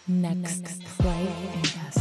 Next Play Investors.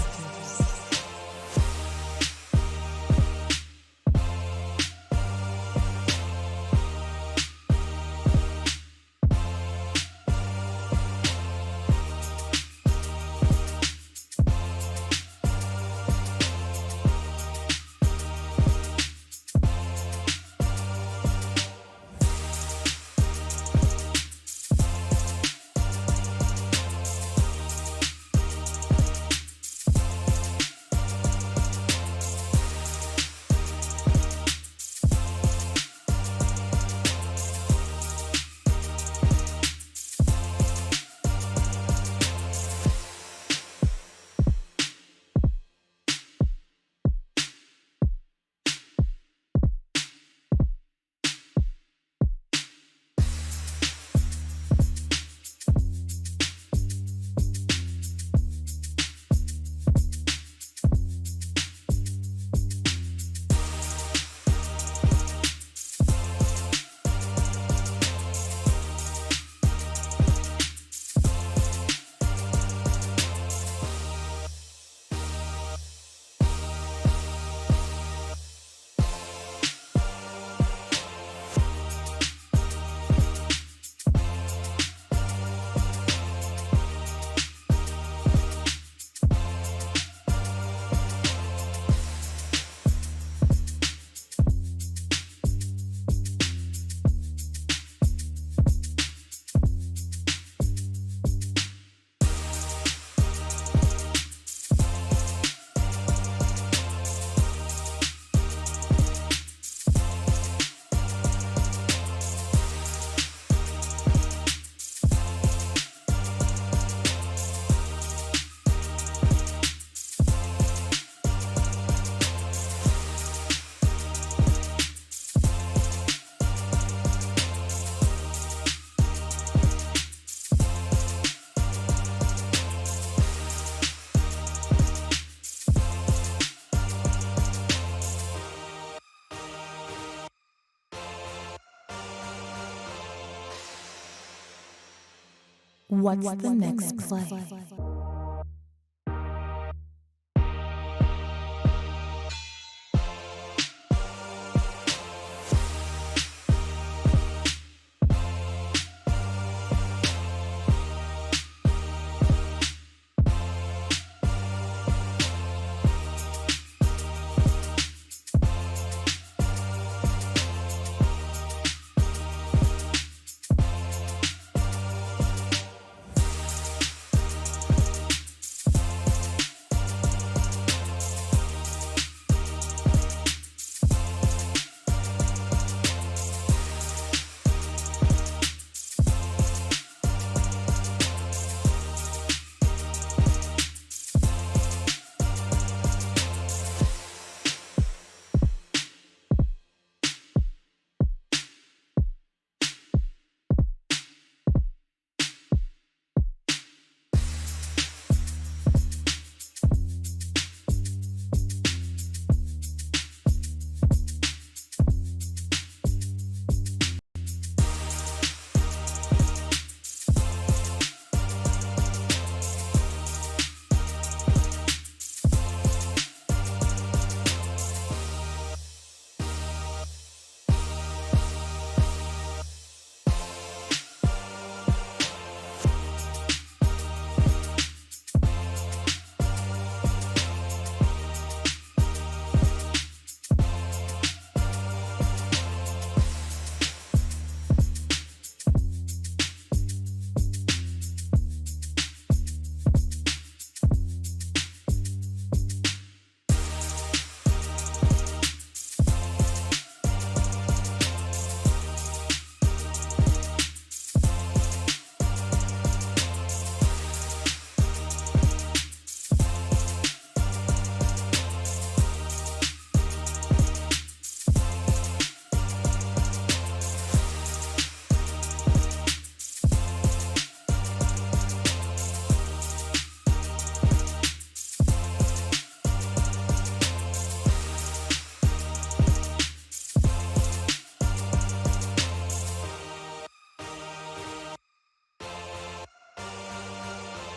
What's the next play?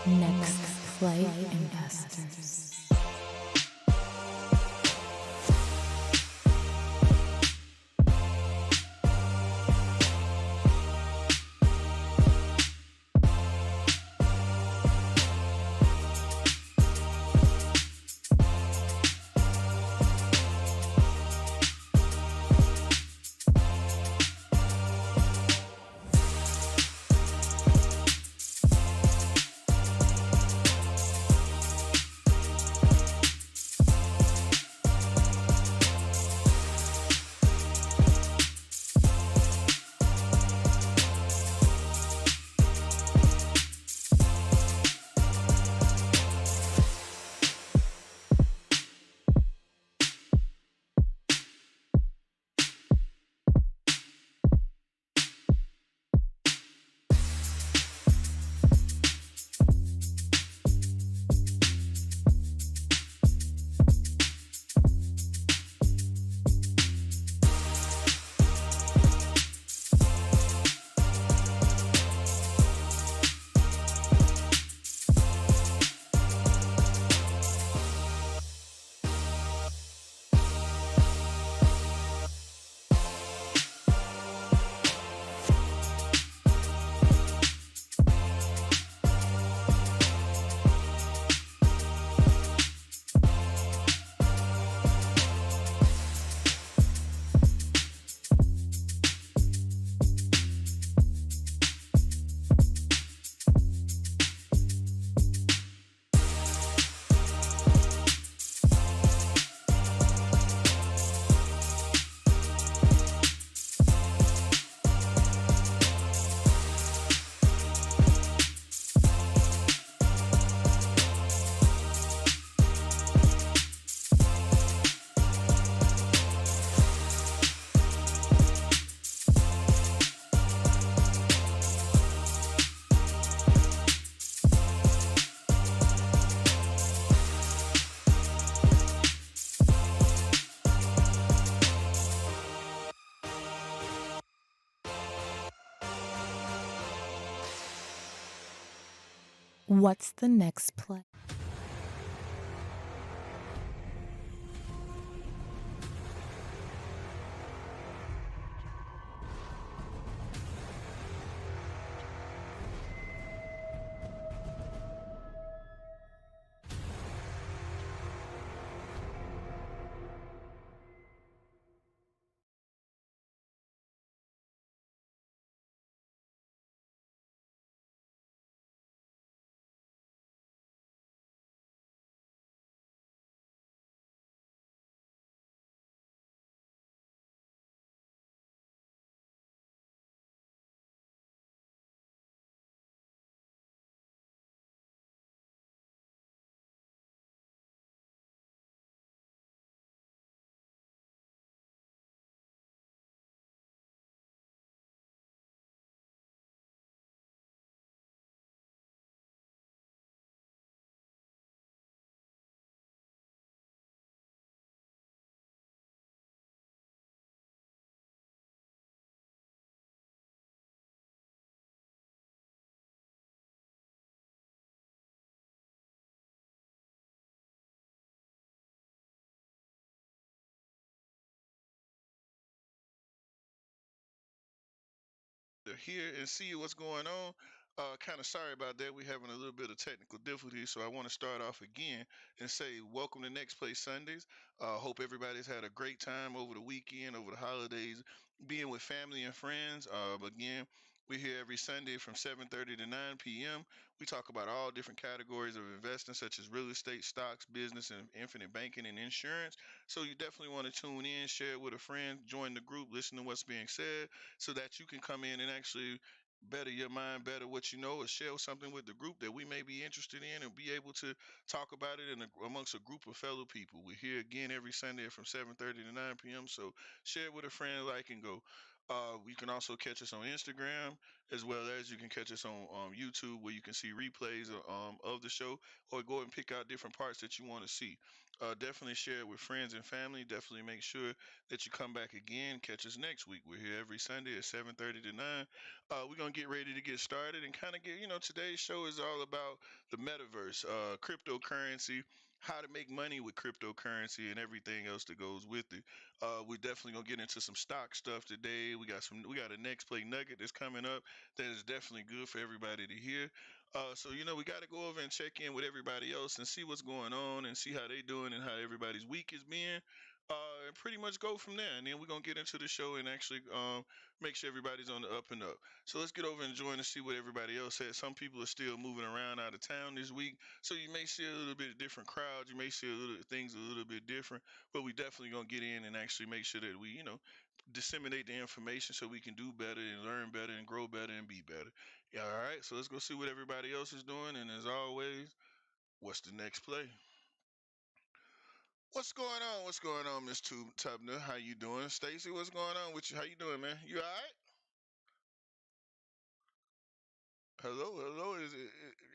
Next play investors. What's the next play? To hear and see what's going on. Kind of sorry about that. We're having a little bit of technical difficulty, so I want to start off again and say welcome to Next Play Sundays. Hope everybody's had a great time over the weekend, over the holidays, being with family and friends. Again, we're here every Sunday from 7:30 to 9 p.m. We talk about all different categories of investing, such as real estate, stocks, business, and infinite banking and insurance. So you definitely want to tune in, share it with a friend, join the group, listen to what's being said so that you can come in and actually better your mind, better what you know, or share something with the group that we may be interested in and be able to talk about it amongst a group of fellow people. We're here again every Sunday from 7:30 to 9 p.m. So share it with a friend, like and go. You can also catch us on Instagram, as well as you can catch us on YouTube, where you can see replays of the show, or go and pick out different parts that you want to see. Definitely share it with friends and family. Definitely make sure that you come back again. Catch us next week. We're here every Sunday at 7:30 to 9. We're gonna get ready to get started and kind of get, today's show is all about the metaverse, cryptocurrency, how to make money with cryptocurrency, and everything else that goes with it. We're definitely gonna get into some stock stuff today. We got a next play nugget that's coming up that is definitely good for everybody to hear. So we got to go over and check in with everybody else and see what's going on and see how they doing and how everybody's week is being. And pretty much go from there. And then we're gonna get into the show and actually make sure everybody's on the up and up. So let's get over and join and see what everybody else has. Some people are still moving around out of town this week, so you may see a little bit of different crowds. You may see things a little bit different, but we definitely gonna get in and actually make sure that we, disseminate the information so we can do better and learn better and grow better and be better. Yeah, all right. So let's go see what everybody else is doing. And as always, what's the next play? What's going on? What's going on, Miss Tubner? How you doing? Stacy, what's going on with you? How you doing, man? You all right? Hello, hello.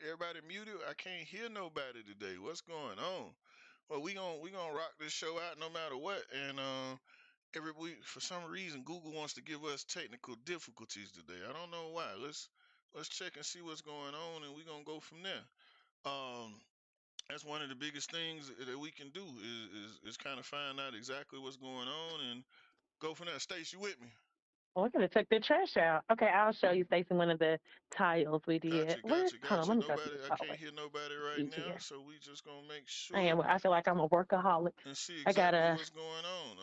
Everybody muted? I can't hear nobody today. What's going on? Well, we gonna rock this show out no matter what. And every week, for some reason, Google wants to give us technical difficulties today. I don't know why. Let's check and see what's going on, and we're gonna go from there. Um, that's one of the biggest things that we can do is kind of find out exactly what's going on and go from there. Stace, you with me? We're gonna take the trash out. Okay, I'll show you, Stacey, one of the tiles we did. Gotcha, Where? gotcha, Hold on, gotcha. let me go to the Nobody, I can't hallway. hear nobody right now, Easier. so we just gonna make I sure am. I feel like I'm a workaholic. and see I got exactly what's going on.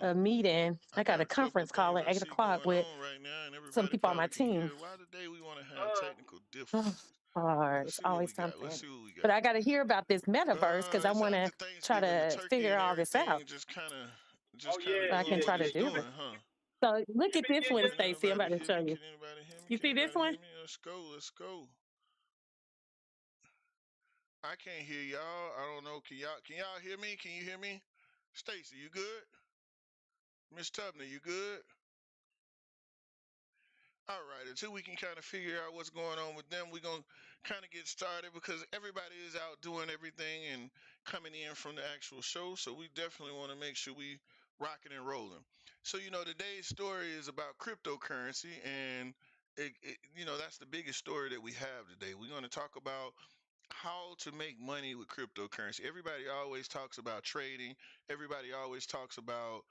a meeting. I I got got a a couple of conference call things at I 8 see o'clock going with on right now, and some everybody people on my probably can team. hear. Why today we want to have technical Oh, difficulties? hard. Let's It's see what always we got. Let's something. see what we But got. I got to hear about this metaverse because I It's want after to try Thanksgiving, the to turkey figure and all this out everything just Oh kind of yeah, so I doing can yeah, what try to yeah, it's do yeah. it. doing, huh? So look Give at me, this give one, me Can Stacey. I'm anybody about to hear show me? you. Can anybody hear me? You Can see this anybody one? hear me? Let's go. Let's go. I can't hear y'all. I don't know. Can y'all hear me? Can you hear me? Stacy, you good? Miss Tubner, you good? All right, until we can kind of figure out what's going on with them, we're going to kind of get started because everybody is out doing everything and coming in from the actual show. So we definitely want to make sure we rocking and rolling. So, today's story is about cryptocurrency, and that's the biggest story that we have today. We're going to talk about how to make money with cryptocurrency. Everybody always talks about trading. Everybody always talks about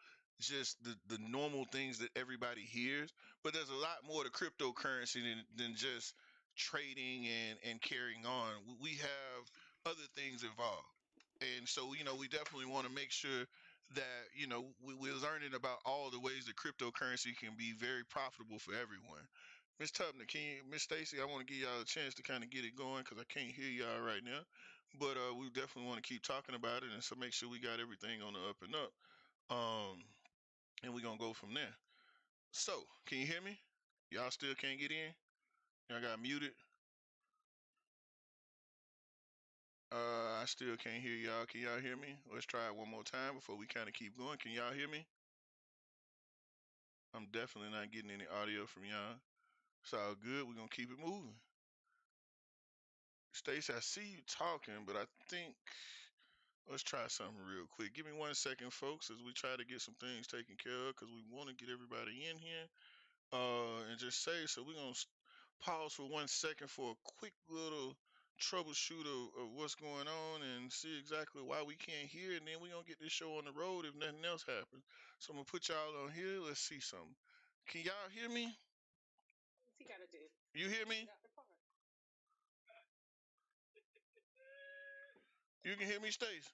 just the normal things that everybody hears, but there's a lot more to cryptocurrency than just trading and carrying on. We have other things involved. And so, we definitely want to make sure that, we're learning about all the ways that cryptocurrency can be very profitable for everyone. Miss Tubner, Miss Stacy, I want to give y'all a chance to kind of get it going because I can't hear y'all right now. But we definitely want to keep talking about it and so make sure we got everything on the up and up. Um, and we're gonna go from there. So, can you hear me? Y'all still can't get in? Y'all got muted? I still can't hear y'all. Can y'all hear me? Let's try it one more time before we kind of keep going. Can y'all hear me? I'm definitely not getting any audio from y'all. It's all good. We're gonna keep it moving. Stacey, I see you talking, but I think let's try something real quick. Give me 1 second, folks, as we try to get some things taken care of because we want to get everybody in here. And just say so. We're gonna pause for 1 second for a quick little troubleshoot of what's going on and see exactly why we can't hear, and then we're gonna get this show on the road if nothing else happens. So I'm gonna put y'all on here. Let's see something. Can y'all hear me? What's he gotta do? You hear me? You can hear me, Stace.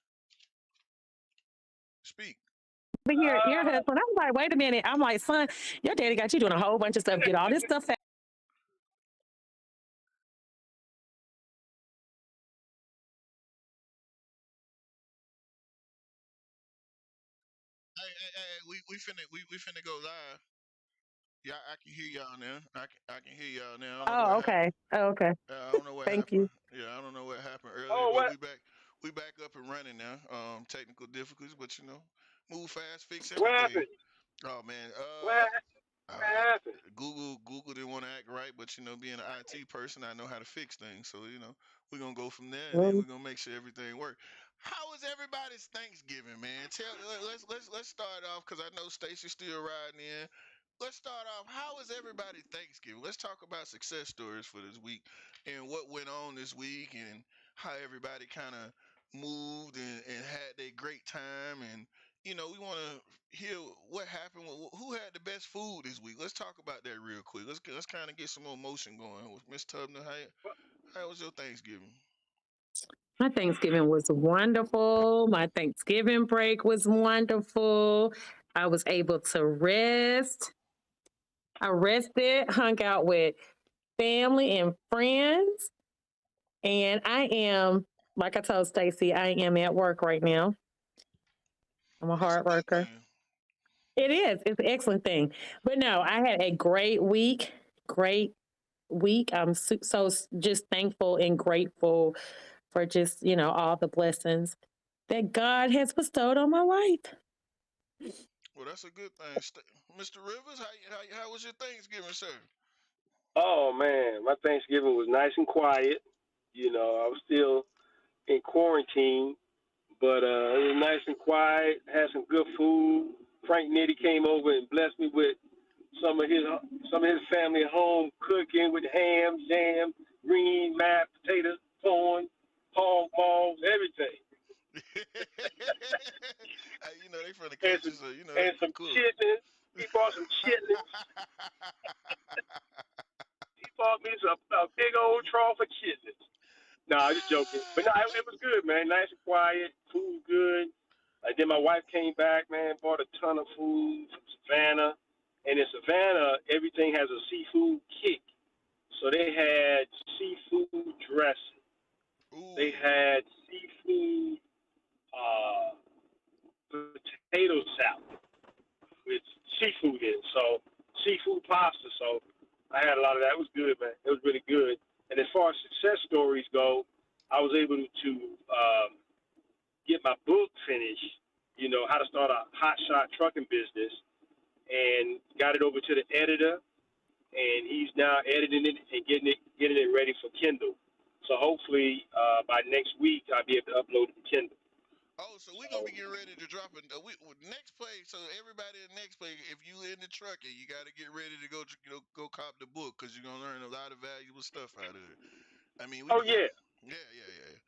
Speak. But your Uh, husband, I'm like, wait a minute. I'm like, son, your daddy got you doing a whole bunch of stuff. Get all this stuff out. Hey, we finna go live. Yeah, I can hear y'all now. I can hear y'all now. I don't know Oh, what okay. happened. Oh, okay. I don't know what Thank happened. you. Yeah, I don't know what happened earlier, oh, but what we back up and running now. Technical difficulties, but move fast, fix what everything. happened? Oh man, What happened? Uh, happened? Google didn't want to act right, but being an IT person, I know how to fix things. So we're gonna go from there, and then Mm. we're gonna make sure everything works. How was everybody's Thanksgiving, man? Let's start off because I know Stacy's still riding in. Let's start off. How was everybody Thanksgiving? Let's talk about success stories for this week and what went on this week and how everybody kind of moved and had their great time and we want to hear what happened. Who had the best food this week? Let's talk about that real quick. Let's kind of get some more motion going with Miss Tubner. How was your Thanksgiving? My Thanksgiving was wonderful. My Thanksgiving break was wonderful. I was able to rest. I rested, hung out with family and friends. And I am, like I told Stacy, I am at work right now. I'm a Well, that's a hard good worker. thing. It is. It's an excellent thing. But no, I had a great week. Great week. I'm so just thankful and grateful for just, all the blessings that God has bestowed on my life. Well, that's a good thing. Mr. Rivers, how was your Thanksgiving, sir? Oh man, my Thanksgiving was nice and quiet. I was still in quarantine, but it was nice and quiet. Had some good food. Frank Nitty came over and blessed me with some of his some of his family home cooking with ham, jam, green, mashed potatoes, corn, hog balls, everything, They from the and country, some so they and can some cook. chitlins. He bought some chitlins. He bought me some a big old trough of chitlins. No, I'm just joking. But no, it was good, man. Nice and quiet. Food good. Then my wife came back, man, bought a ton of food from Savannah. And in Savannah, everything has a seafood kick. So they had seafood dressing. They Ooh. had seafood uh, potato salad with seafood in it. So seafood pasta. So I had a lot of that. It was good, man. It was really good. And as far as success stories go, I was able to get my book finished. How to start a hot shot trucking business, and got it over to the editor, and he's now editing it and getting it ready for Kindle. So hopefully by next week I'll be able to upload it to Kindle. Oh, so we're gonna So be getting ready to drop it. Next play. So everybody in the next play, if you in the trucking, you got to get ready to go, go cop the book because you're gonna learn a lot of valuable stuff out of it. I mean, we oh can get, yeah, yeah.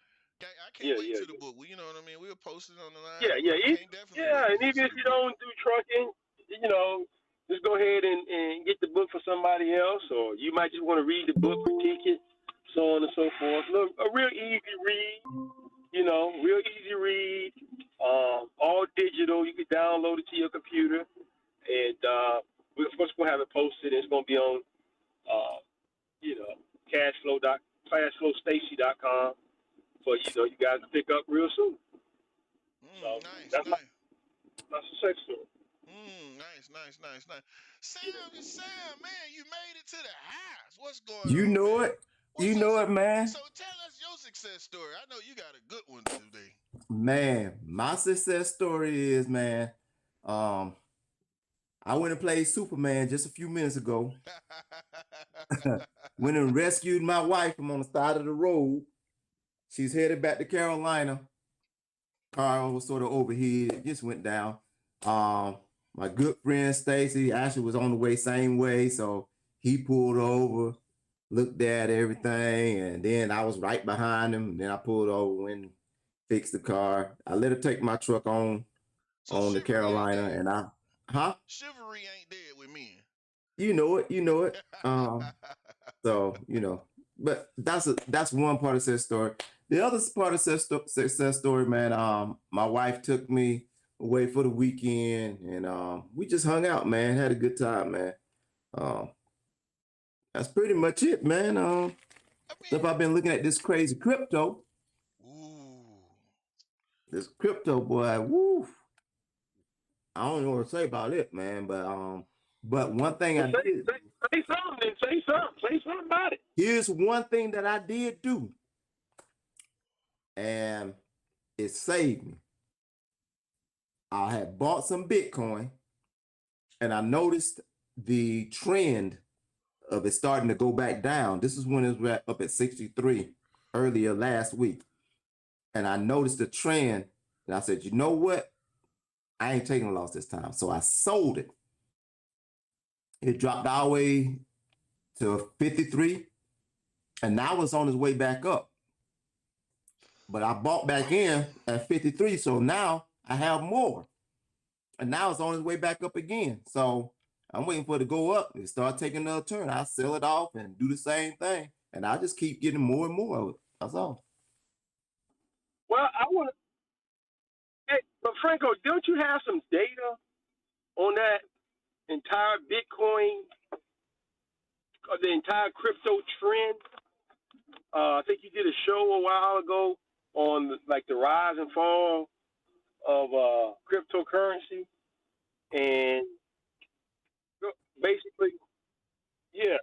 I can't yeah, wait yeah, to the yeah. book. Well, you know what I mean. We'll post it on the Yeah, line, yeah, but I can't definitely yeah. wait to And get even to if the you book. don't do trucking, just go ahead and get the book for somebody else, or you might just want to read the book, critique it, so on and so forth. Look, a real easy read, real easy read. All digital. You can download it to your computer, and we, of course, we'll have it posted. It's going to be on, uh, you know, cashflowstacy.com for you guys to pick up real soon. So Nice, that's nice. my sex story. Nice. Sam, man, you made it to the house. What's going You on, know man? it. You What's up? know it, man. So tell us your success story. I know you got a good one today. Man, my success story is, man, um, I went and played Superman just a few minutes ago. Went and rescued my wife from on the side of the road. She's headed back to Carolina. Car was sort of overheated, just went down. Um, my good friend Stacy actually was on the way, same way, so he pulled over, looked at everything, and then I was right behind him. Then I pulled over and fixed the car. I let her take my truck So on to chivalry ain't Carolina, dead. and huh? Chivalry ain't dead with men. You know it. So but that's one part of success story. The other part of success story, man. My wife took me away for the weekend, and we just hung out, man. Had a good time, man. Um, that's pretty much it, man. I Stuff mean, I've been looking at this crazy crypto. ooh. This crypto boy, woo. I don't know what to say about it, man. But one thing Well, I did. say something. Then say something. Say something about it. Here's one thing that I did do, and it saved me. I had bought some Bitcoin, and I noticed the trend of it starting to go back down. This is when it was up at 63 earlier last week. And I noticed the trend and I said, you know what? I ain't taking a loss this time. So I sold it. It dropped all the way to 53 and now it's on its way back up. But I bought back in at 53. So now I have more. And now it's on its way back up again. So I'm waiting for it to go up and start taking another turn. I'll sell it off and do the same thing. And I just keep getting more and more of it. That's all. Well, I want to. Hey, but Franco, don't you have some data on that entire Bitcoin, or the entire crypto trend? I think you did a show a while ago on like the rise and fall of cryptocurrency, and basically, yeah,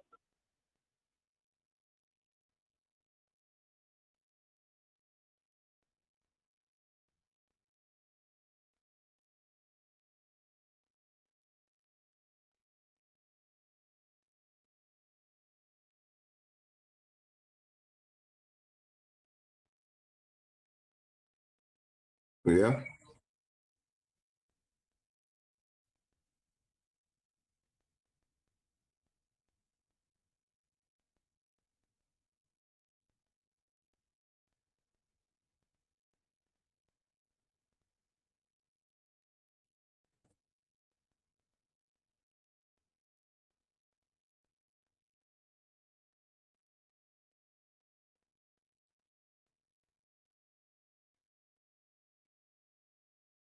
Yeah.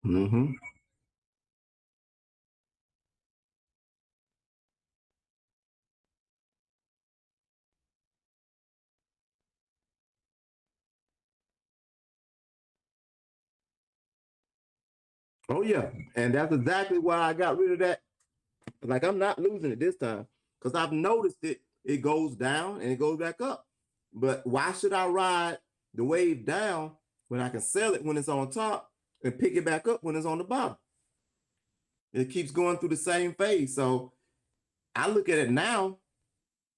Mm-hmm. Oh yeah. And that's exactly why I got rid of that. Like I'm not losing it this time. Because I've noticed it goes down and it goes back up. But why should I ride the wave down when I can sell it when it's on top and pick it back up when it's on the bottom? It keeps going through the same phase. So I look at it now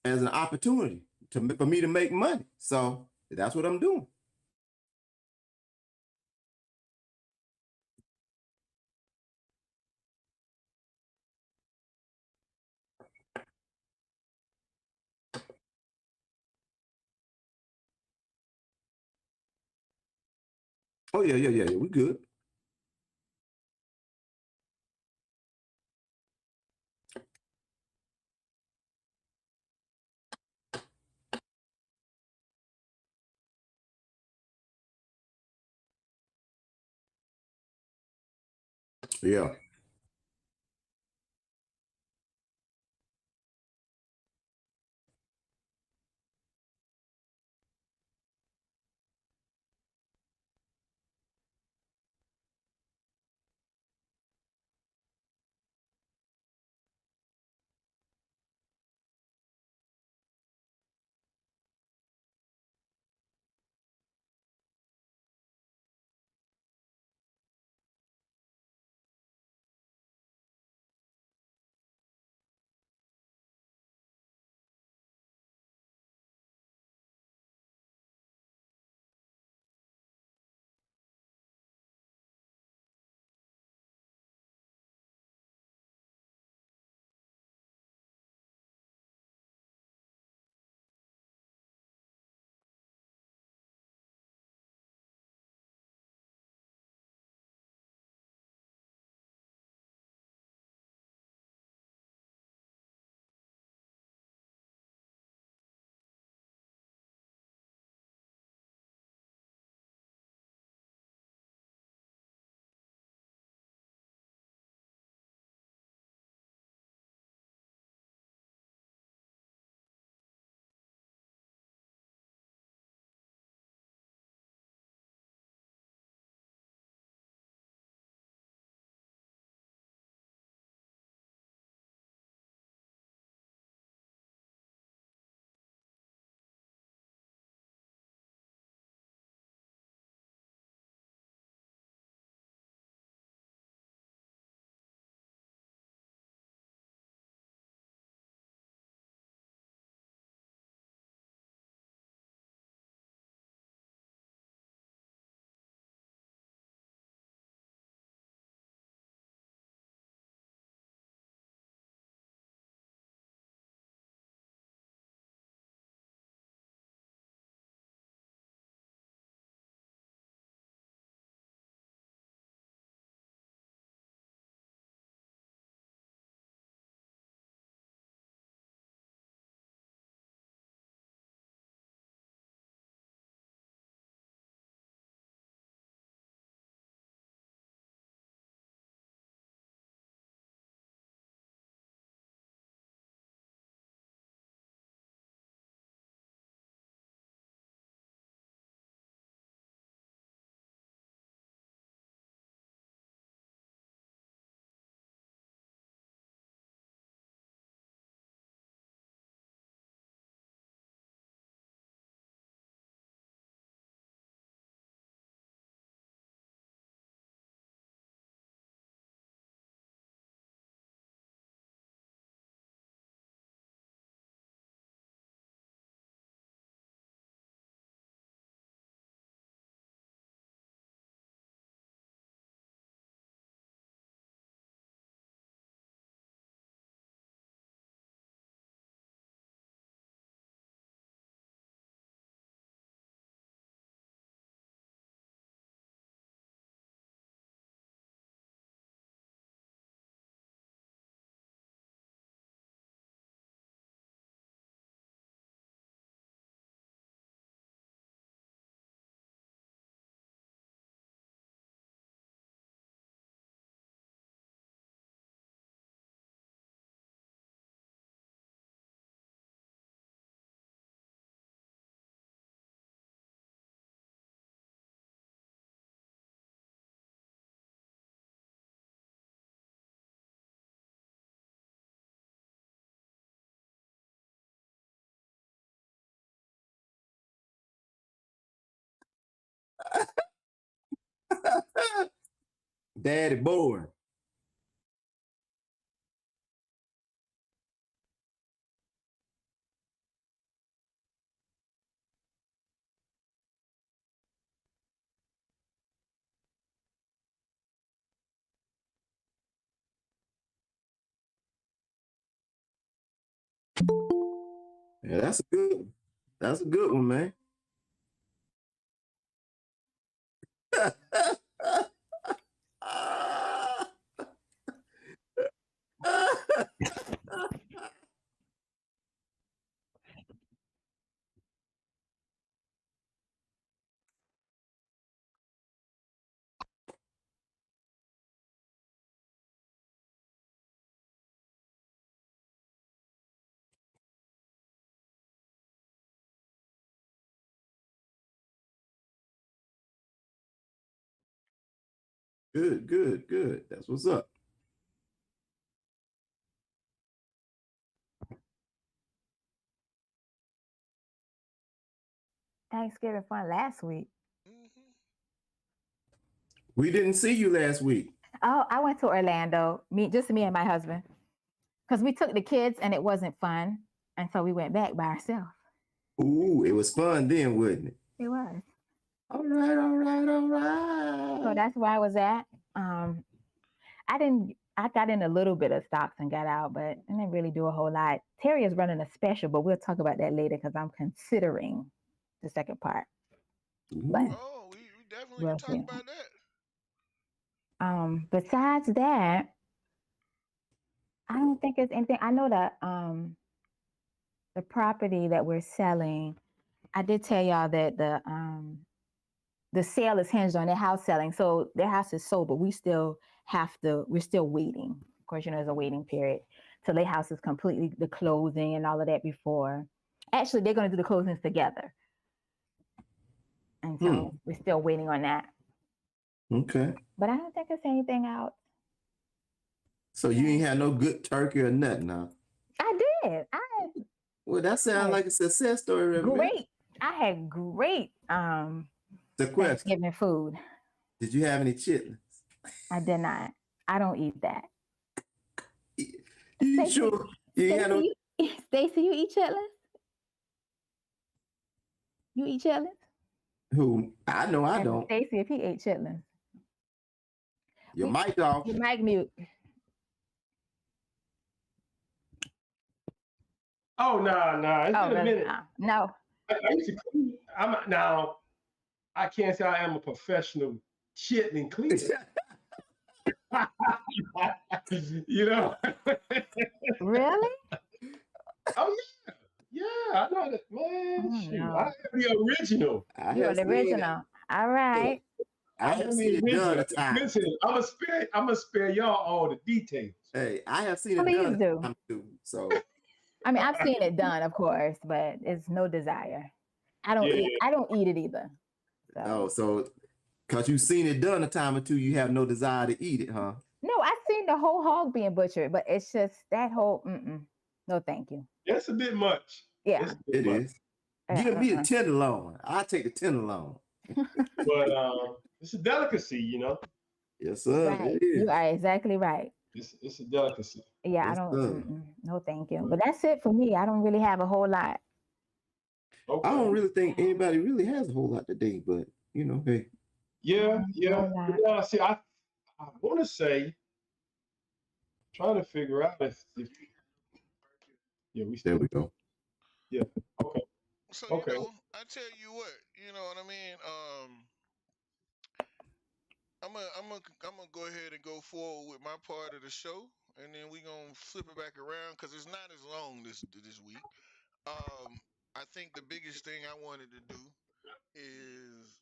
as an opportunity for me to make money. So that's what I'm doing. Oh yeah, yeah, yeah, yeah. We good. Yeah. Daddy boring. Yeah, that's a good one. That's a good one, man. Good, good, good. That's what's up. Thanksgiving fun last week. Mm-hmm. We didn't see you last week. Oh, I went to Orlando, just me and my husband, because we took the kids and it wasn't fun, and so we went back by ourselves. Ooh, it was fun then, wasn't it? It was. All right, all right, all right. So that's where I was at. I got in a little bit of stocks and got out, but I didn't really do a whole lot. Terry is running a special, but we'll talk about that later because I'm considering the second part. But Oh, we definitely can talk about that. Besides that, I don't think it's anything. I know that the property that we're selling, I did tell y'all that the sale is hinged on their house selling. So their house is sold, but we're still waiting. Of course, there's a waiting period till their house is completely, the closing and all of that before. Actually, they're going to do the closings together. And so we're still waiting on that. Okay. But I don't think it's anything out. So you ain't had no good turkey or nothing, huh? I did. Well, that sounds like a success story. Great. I had great Thanksgiving food. Did you have any chitlins? I did not. I don't eat that. You Stacey, sure? Stacey, you eat chitlins? You eat chitlins? Who? I know I don't. Stacey, if he ate chitlins. Your mic off. Your mic mute. Oh, no. It's been a minute. No. I can't say I am a professional chitlin cleaner. Really? Oh, yeah. Yeah, I know that, man. No. I am the original. You're the original. All right. I have seen it done a time. Listen, I'm gonna spare y'all all the details. Hey, I have seen it done a time too. So I mean, I've seen it done, of course, but it's no desire. I don't eat it either. So. Oh, so because you've seen it done a time or two, you have no desire to eat it, huh? No, I've seen the whole hog being butchered, but it's just that whole no, thank you. That's a bit much. Yeah, it is. Give me the tenderloin. I'll take the tenderloin. But it's a delicacy, Yes, sir. Right. It is. You are exactly right. It's a delicacy. Yeah, yes, I don't. No, thank you. But that's it for me. I don't really have a whole lot. Okay. I don't really think anybody really has a whole lot today, but hey. Yeah. See, I want to say, trying to figure out if there we go. Yeah. Okay. So I tell you what, you know what I mean. I'm gonna go ahead and go forward with my part of the show, and then we gonna flip it back around because it's not as long this week. I think the biggest thing I wanted to do is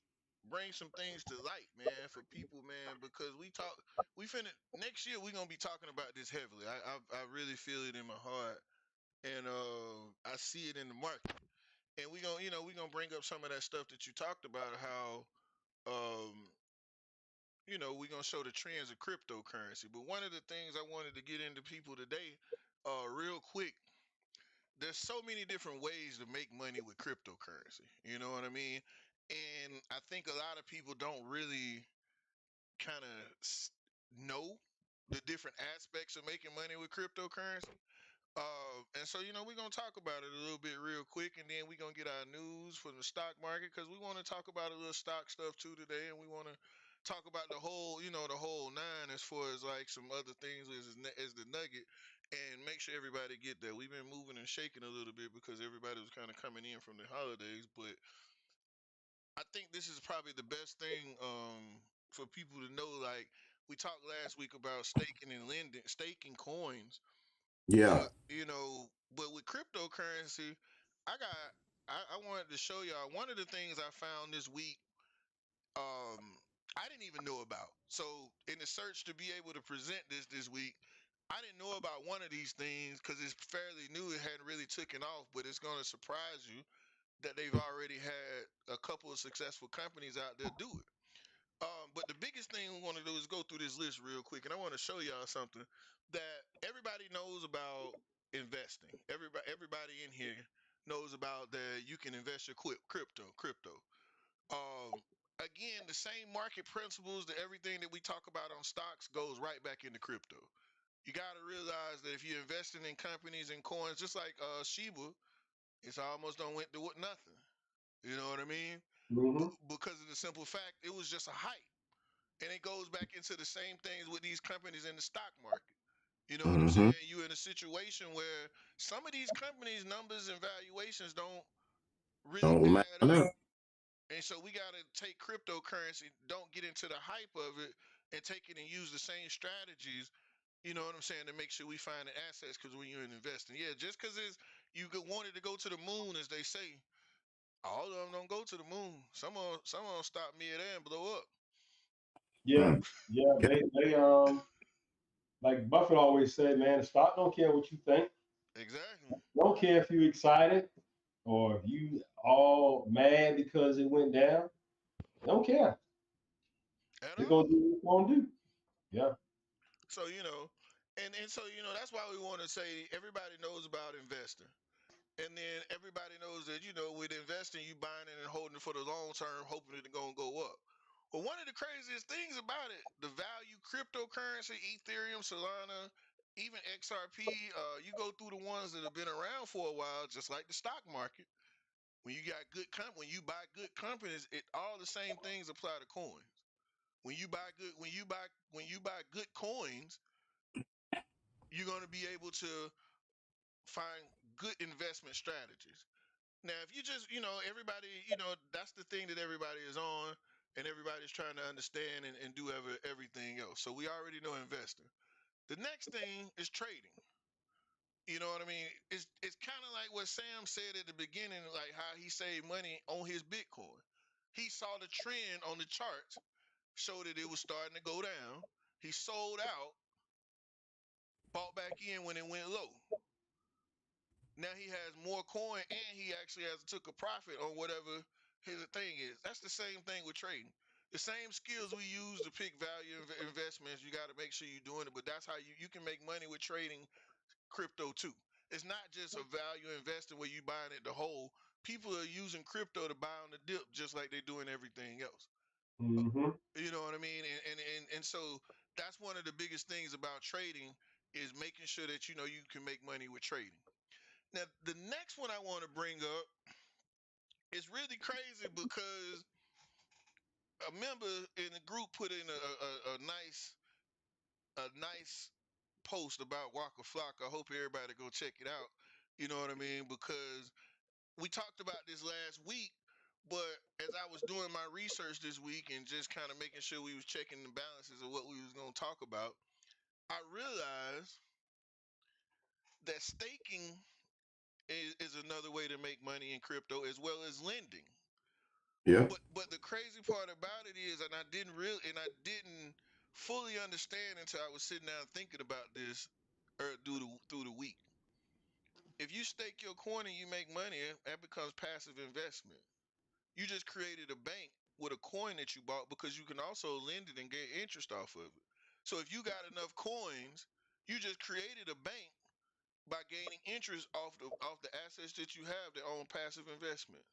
bring some things to light, man, for people, man, because next year we're gonna be talking about this heavily. I really feel it in my heart, and I see it in the market, and we gonna bring up some of that stuff that you talked about, how we're gonna show the trends of cryptocurrency. But one of the things I wanted to get into people today, real quick, there's so many different ways to make money with cryptocurrency. You know what I mean? And I think a lot of people don't really kind of know the different aspects of making money with cryptocurrency. And so, we're going to talk about it a little bit real quick, and then we're going to get our news from the stock market because we want to talk about a little stock stuff too today, and we want to talk about the whole, the whole nine as far as like some other things as the nugget, and make sure everybody get that. We've been moving and shaking a little bit because everybody was kind of coming in from the holidays, but I think this is probably the best thing for people to know. Like we talked last week about staking and lending, staking coins, Yeah. but with cryptocurrency, I got I wanted to show y'all one of the things I found this week. I didn't even know about. So in the search to be able to present this week, I didn't know about one of these things because it's fairly new. It hadn't really taken off, but it's going to surprise you that they've already had a couple of successful companies out there do it. But the biggest thing we want to do is go through this list real quick, and I want to show y'all something that everybody knows about investing. Everybody in here knows about that you can invest your crypto. Um, Again, the same market principles that everything that we talk about on stocks goes right back into crypto. You got to realize that if you're investing in companies and coins, just like Shiba, it's almost done went to what nothing. You know what I mean? Mm-hmm. Because of the simple fact, it was just a hype. And it goes back into the same things with these companies in the stock market. You know what I'm Mm-hmm. saying? You're in a situation where some of these companies' numbers and valuations don't really Don't add up. matter. And so we got to take cryptocurrency, don't get into the hype of it, and take it and use the same strategies, you know what I'm saying, to make sure we find the assets. Because when you're investing, yeah, just because wanted to go to the moon, as they say, all of them don't go to the moon. Some of them stop mid-air and blow up. Yeah, Mm. yeah. Yeah. They like Buffett always said, man, the stock don't care what you think. Exactly. Don't care if you're excited or if you all mad because it went down. They don't care. At They're gonna all. do what they're gonna do. Yeah. So, and so, that's why we want to say everybody knows about investing. And then everybody knows that, with investing, you buying it and holding it for the long term, hoping it's going to go up. Well, one of the craziest things about it, the value cryptocurrency, Ethereum, Solana, even XRP, you go through the ones that have been around for a while, just like the stock market. When you got when you buy good companies, all the same things apply to coins. When you buy good coins, you're going to be able to find good investment strategies. Now, if you just, everybody, that's the thing that everybody is on, and everybody's trying to understand and do everything else. So we already know investing. The next thing is trading. You know what I mean? It's kind of like what Sam said at the beginning, like how he saved money on his Bitcoin. He saw the trend on the charts, showed that it was starting to go down. He sold out, bought back in when it went low. Now he has more coin, and he actually has took a profit on whatever his thing is. That's the same thing with trading. The same skills we use to pick value investments, you got to make sure you're doing it. But that's how you can make money with trading crypto too. It's not just a value investing where you buying it the whole. People are using crypto to buy on the dip, just like they're doing everything else. Mm-hmm. You know what I mean? And so that's one of the biggest things about trading is making sure that you can make money with trading. Now, the next one I want to bring up is really crazy because a member in the group put in a nice post about Waka Flocka. I hope everybody go check it out. You know what I mean? Because we talked about this last week, but as I was doing my research this week and just kind of making sure we was checking the balances of what we was going to talk about, I realized that staking is another way to make money in crypto as well as lending. Yeah. But the crazy part about it is, and I didn't fully understand until I was sitting down thinking about this through the week. If you stake your coin and you make money, that becomes passive investment. You just created a bank with a coin that you bought because you can also lend it and get interest off of it. So if you got enough coins, you just created a bank by gaining interest off the assets that you have that own passive investments.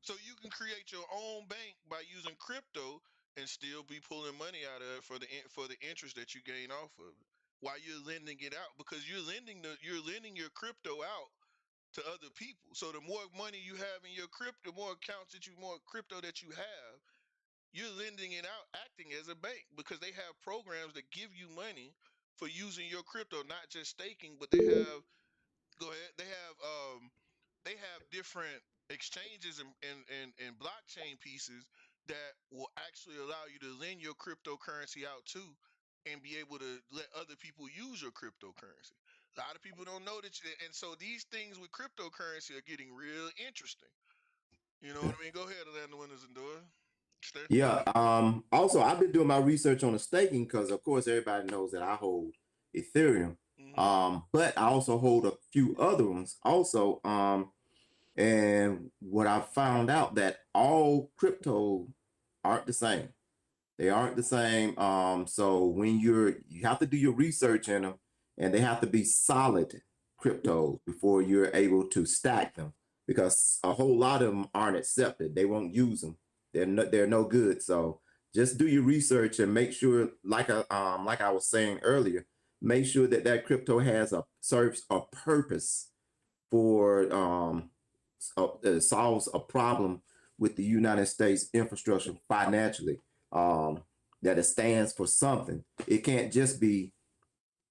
So you can create your own bank by using crypto and still be pulling money out of it for the interest that you gain off of it while you're lending it out, because you're lending your crypto out to other people. So the more money you have in your crypto, more accounts that more crypto that you have, you're lending it out, acting as a bank, because they have programs that give you money for using your crypto, not just staking, but they have go ahead. They have different exchanges and blockchain pieces that will actually allow you to lend your cryptocurrency out too, and be able to let other people use your cryptocurrency. A lot of people don't know that, and so these things with cryptocurrency are getting real interesting. You know what I mean? Go ahead and land the windows and doors. Stay. Yeah. Also, I've been doing my research on the staking because, of course, everybody knows that I hold Ethereum. Mm-hmm. But I also hold a few other ones also. And what I found out that all crypto aren't the same. They aren't the same. So when you have to do your research in them, and they have to be solid cryptos before you're able to stack them, because a whole lot of them aren't accepted. They won't use them. They're no good. So just do your research and make sure, like I was saying earlier, make sure that that crypto serves a purpose for solves a problem with the United States infrastructure financially. Um, that it stands for something. It can't just be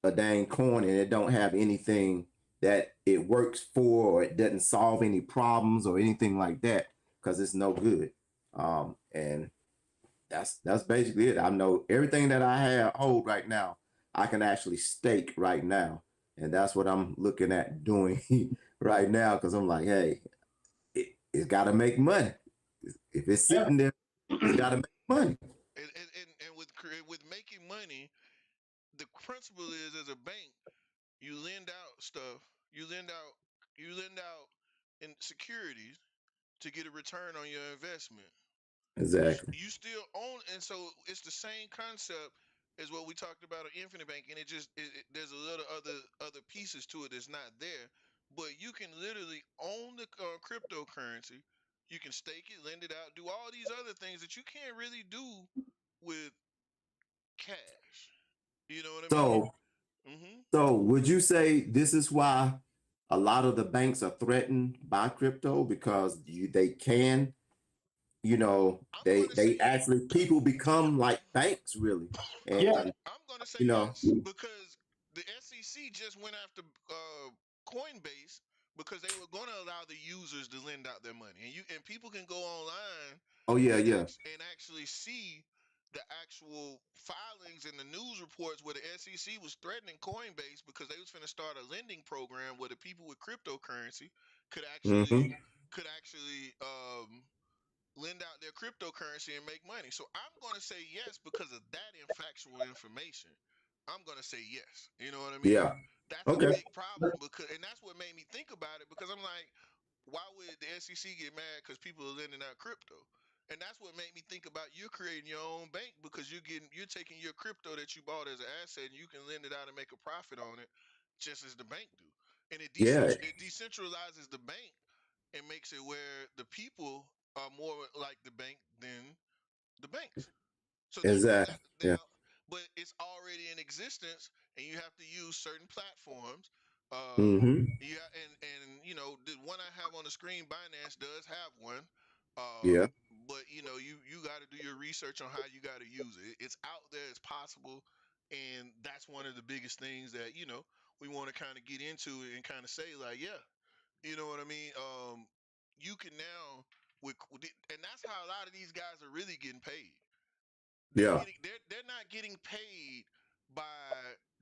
a dang coin and it don't have anything that it works for, or it doesn't solve any problems or anything like that, because it's no good. And that's basically it. I know everything that I hold right now, I can actually stake right now, and that's what I'm looking at doing right now, because I'm like, hey, it's got to make money. If it's Yeah. sitting there, it's got to make money. And with making money, the principle is, as a bank, you lend out stuff. You lend out in securities to get a return on your investment. Exactly. You still own, and so it's the same concept as what we talked about at Infinite Bank, and there's a little other pieces to it that's not there, but you can literally own the cryptocurrency. You can stake it, lend it out, do all these other things that you can't really do with cash. You know what I mean? So, Mm-hmm. so would you say this is why a lot of the banks are threatened by crypto, because they can, I'm they going to say they actually, people become like banks really, Yeah. and I'm going to say you know, yes, because the SEC just went after Coinbase because they were going to allow the users to lend out their money, and people can go online oh yeah, yeah, and actually see the actual filings and the news reports where the SEC was threatening Coinbase because they was going to start a lending program where the people with cryptocurrency could actually mm-hmm, lend out their cryptocurrency and make money. So I'm going to say yes because of that factual information. I'm going to say yes. You know what I mean? yeah, That's a okay, big problem, and that's what made me think about it, because I'm like, why would the SEC get mad because people are lending out crypto? And that's what made me think about you creating your own bank, because you're taking your crypto that you bought as an asset and you can lend it out and make a profit on it, just as the bank do. And yeah, it decentralizes the bank and makes it where the people are more like the bank than the banks. So exactly, yeah, now, but it's already in existence, and you have to use certain platforms. mm-hmm, And the one I have on the screen, Binance does have one. yeah, But you got to do your research on how you got to use it. It's out there, it's possible, and that's one of the biggest things that we want to kind of get into and kind of say, like, yeah, you know what I mean. You can now and that's how a lot of these guys are really getting paid. yeah, They're not getting paid by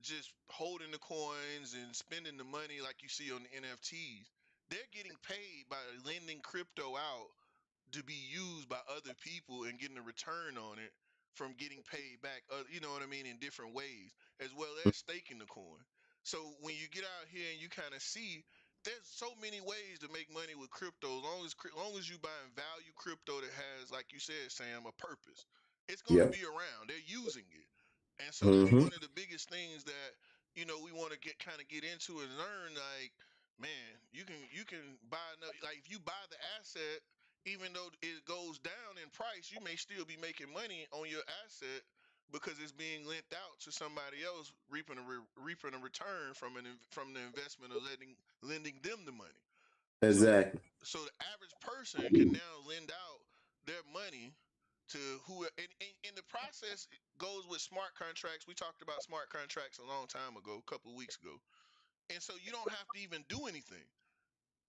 just holding the coins and spending the money like you see on the NFTs. They're getting paid by lending crypto out to be used by other people and getting a return on it from getting paid back, you know what I mean, in different ways, as well as staking the coin. So when you get out here and you kind of see, there's so many ways to make money with crypto. As long as you buying value crypto that has, like you said, Sam, a purpose, it's going to yeah, be around. They're using it, and so that's mm-hmm, one of the biggest things that we want to get into and learn. Like, man, you can buy enough. Like, if you buy the asset even though it goes down in price, you may still be making money on your asset because it's being lent out to somebody else, reaping a return from the investment of lending them the money. So Exactly. so the average person can now lend out their money to who, and the process goes with smart contracts. We talked about smart contracts a long time ago, a couple of weeks ago, and so you don't have to even do anything.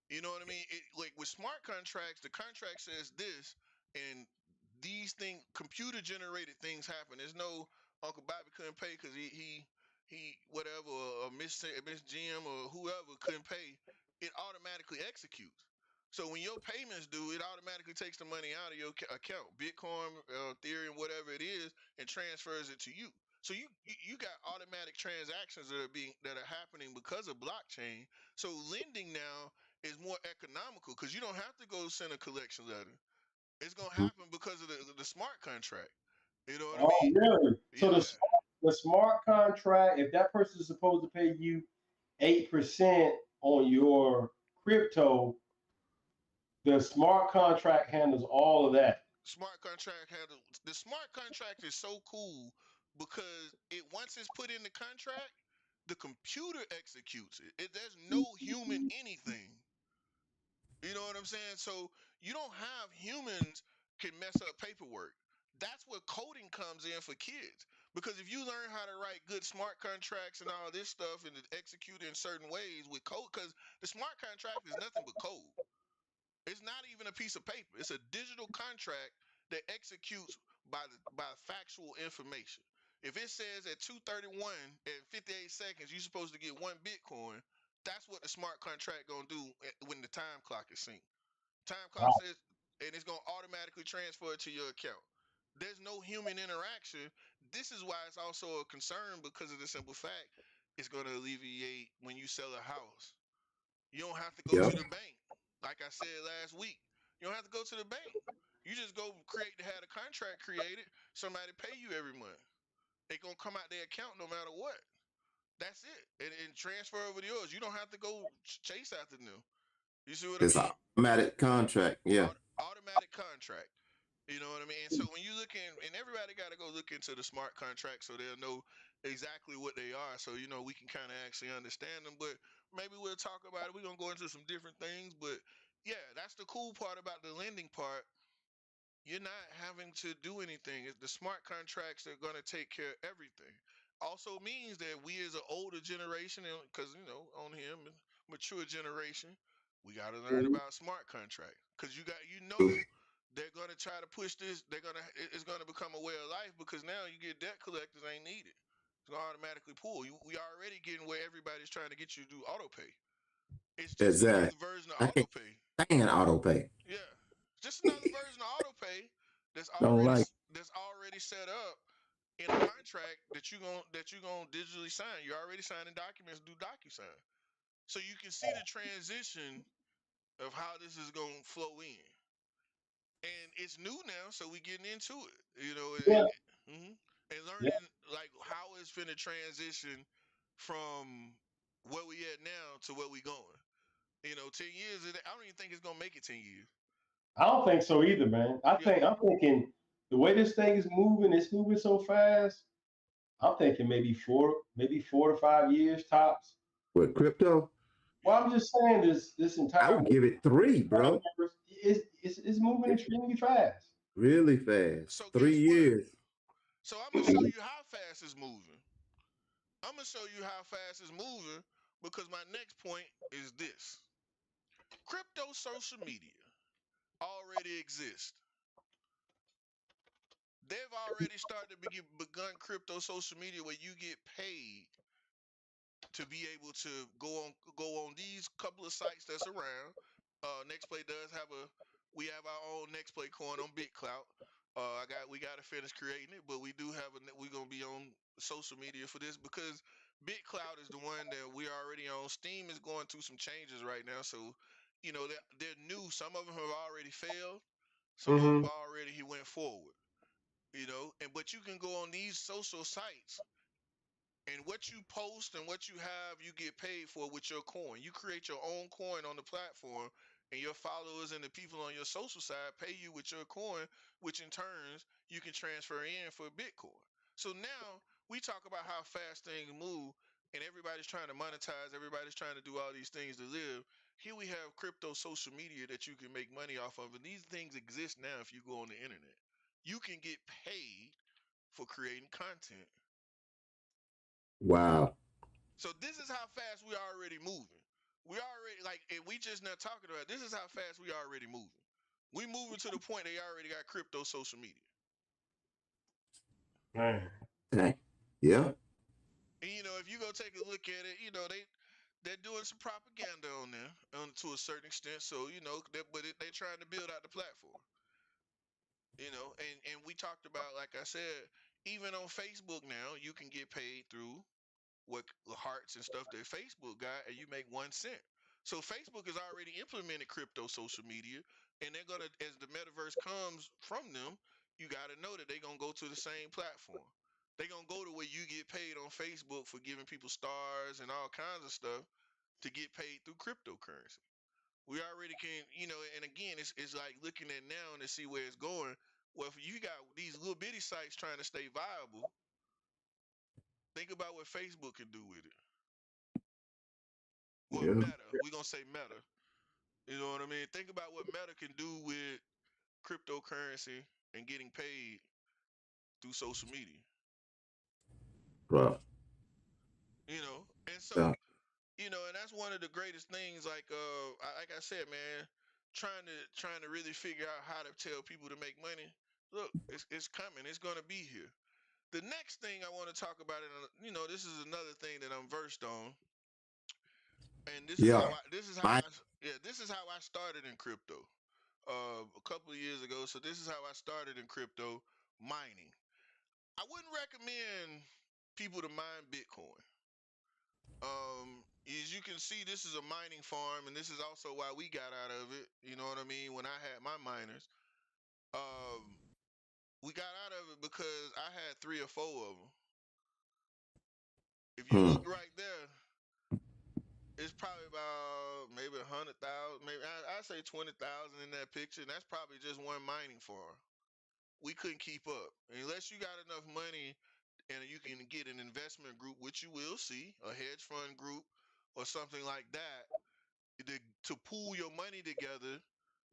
You know what I mean? Like with smart contracts, the contract says this, and these things, computer generated things happen. There's no Uncle Bobby couldn't pay because he whatever, or Miss Jim or whoever couldn't pay. It automatically executes. So when your payments due, it automatically takes the money out of your account, Bitcoin, Ethereum, whatever it is, and transfers it to you. So you got automatic transactions that are happening because of blockchain. So lending now is more economical because you don't have to go send a collection letter. It's gonna happen because of the smart contract. You know what I Oh, mean? really? So Yeah. the smart contract, if that person is supposed to pay you 8% on your crypto, the smart contract handles all of that. Smart contract had the smart contract is so cool because it once it's put in the contract, the computer executes it. There's no human anything. You know what I'm saying? So you don't have humans can mess up paperwork. That's where coding comes in for kids. Because if you learn how to write good smart contracts and all this stuff and to execute it in certain ways with code, because the smart contract is nothing but code. It's not even a piece of paper. It's a digital contract that executes by factual information. If it says at 2:31 at 58 seconds you're supposed to get 1 Bitcoin, that's what the smart contract gonna do when the time clock is synced. Time clock Wow. says, and it's gonna automatically transfer it to your account. There's no human interaction. This is why it's also a concern because of the simple fact it's gonna alleviate when you sell a house. You don't have to go Yep. to the bank. Like I said last week, you don't have to go to the bank. You just go have a contract created. Somebody pay you every month. They gonna come out their account no matter what. That's it, and transfer over to yours. You don't have to go chase after them. You see what I It's mean? automatic contract. Yeah. Automatic contract. You know what I mean? And so when you look in, and everybody got to go look into the smart contracts so they'll know exactly what they are. So, we can kind of actually understand them. But maybe we'll talk about it. We're going to go into some different things. But yeah, that's the cool part about the lending part. You're not having to do anything. The smart contracts are going to take care of everything. Also means that we as an older generation, because on here, mature generation, we got to learn about smart contract because they're going to try to push this. It's going to become a way of life because now you get debt collectors ain't needed. It's going to automatically pull. We already getting where everybody's trying to get you to do auto pay. It's just Exactly. another version of I auto can't pay. stand auto pay. Yeah, just another version of auto pay that's Don't already like. that's already set up in a contract that you gonna digitally sign. You're already signing documents, do DocuSign, so you can see the transition of how this is gonna flow in. And it's new now, so we getting into it, Yeah. and Yeah. learning like how it's finna transition from where we at now to where we going. 10 years. I don't even think it's gonna make it 10 years. I don't think so either, man. Yeah. I'm thinking the way this thing is moving, it's moving so fast. I'm thinking maybe 4 to 5 years tops. With crypto, Well, I'm just saying this I entire would give it 3, bro. is moving extremely fast. Really fast. So Three guess what? years. So I'm gonna show you how fast it's moving. I'm gonna show you how fast it's moving because my next point is this: crypto social media already exists. They've already started to begun crypto social media where you get paid to be able to go on these couple of sites that's around. Nextplay does have we have our own Nextplay coin on BitClout. We got to finish creating it, but we do have we're gonna be on social media for this because BitClout is the one that we're already on. Steam is going through some changes right now, so they're new. Some of them have already failed. Some of them Hmm. already he went forward. But you can go on these social sites and what you post and what you have, you get paid for with your coin. You create your own coin on the platform, and your followers and the people on your social side pay you with your coin, which in turns you can transfer in for Bitcoin. So now we talk about how fast things move, and everybody's trying to monetize, everybody's trying to do all these things to live. Here we have crypto social media that you can make money off of, and these things exist now if you go on the internet. You can get paid for creating content. Wow. So this is how fast we are already moving. We already like, and we just not talking about. This is how fast we already moving. We moving to the point they already got crypto social media. Man. Dang. Yeah. And if you go take a look at it, they're doing some propaganda on there, to a certain extent. So they're trying to build out the platform. And we talked about, like I said, even on Facebook now, you can get paid through what hearts and stuff that Facebook got, and you make 1 cent. So Facebook has already implemented crypto social media, and they're gonna, as the metaverse comes from them, you got to know that they're gonna go to the same platform. They're gonna go to where you get paid on Facebook for giving people stars and all kinds of stuff to get paid through cryptocurrency. We already can, and again, it's like looking at now and to see where it's going. Well, if you got these little bitty sites trying to stay viable, think about what Facebook can do with it. Well, Yeah. Meta. We're gonna say Meta. You know what I mean? Think about what Meta can do with cryptocurrency and getting paid through social media. Bro. And so Yeah. and that's one of the greatest things. Like I said, man, trying to really figure out how to tell people to make money. Look, it's coming. It's gonna be here. The next thing I want to talk about, and this is another thing that I'm versed on, and this is how Yeah. I this is how My I yeah this is how I started in crypto. A couple of years ago. So this is how I started in crypto mining. I wouldn't recommend people to mine Bitcoin. As you can see, this is a mining farm, and this is also why we got out of it. You know what I mean? When I had my miners, um, we got out of it because I had 3 or 4 of them. If you hmm. look right there, it's probably about maybe 100,000, maybe I say 20,000 in that picture, and that's probably just one mining farm. We couldn't keep up unless you got enough money and you can get an investment group, which you will see, a hedge fund group or something like that, to pool your money together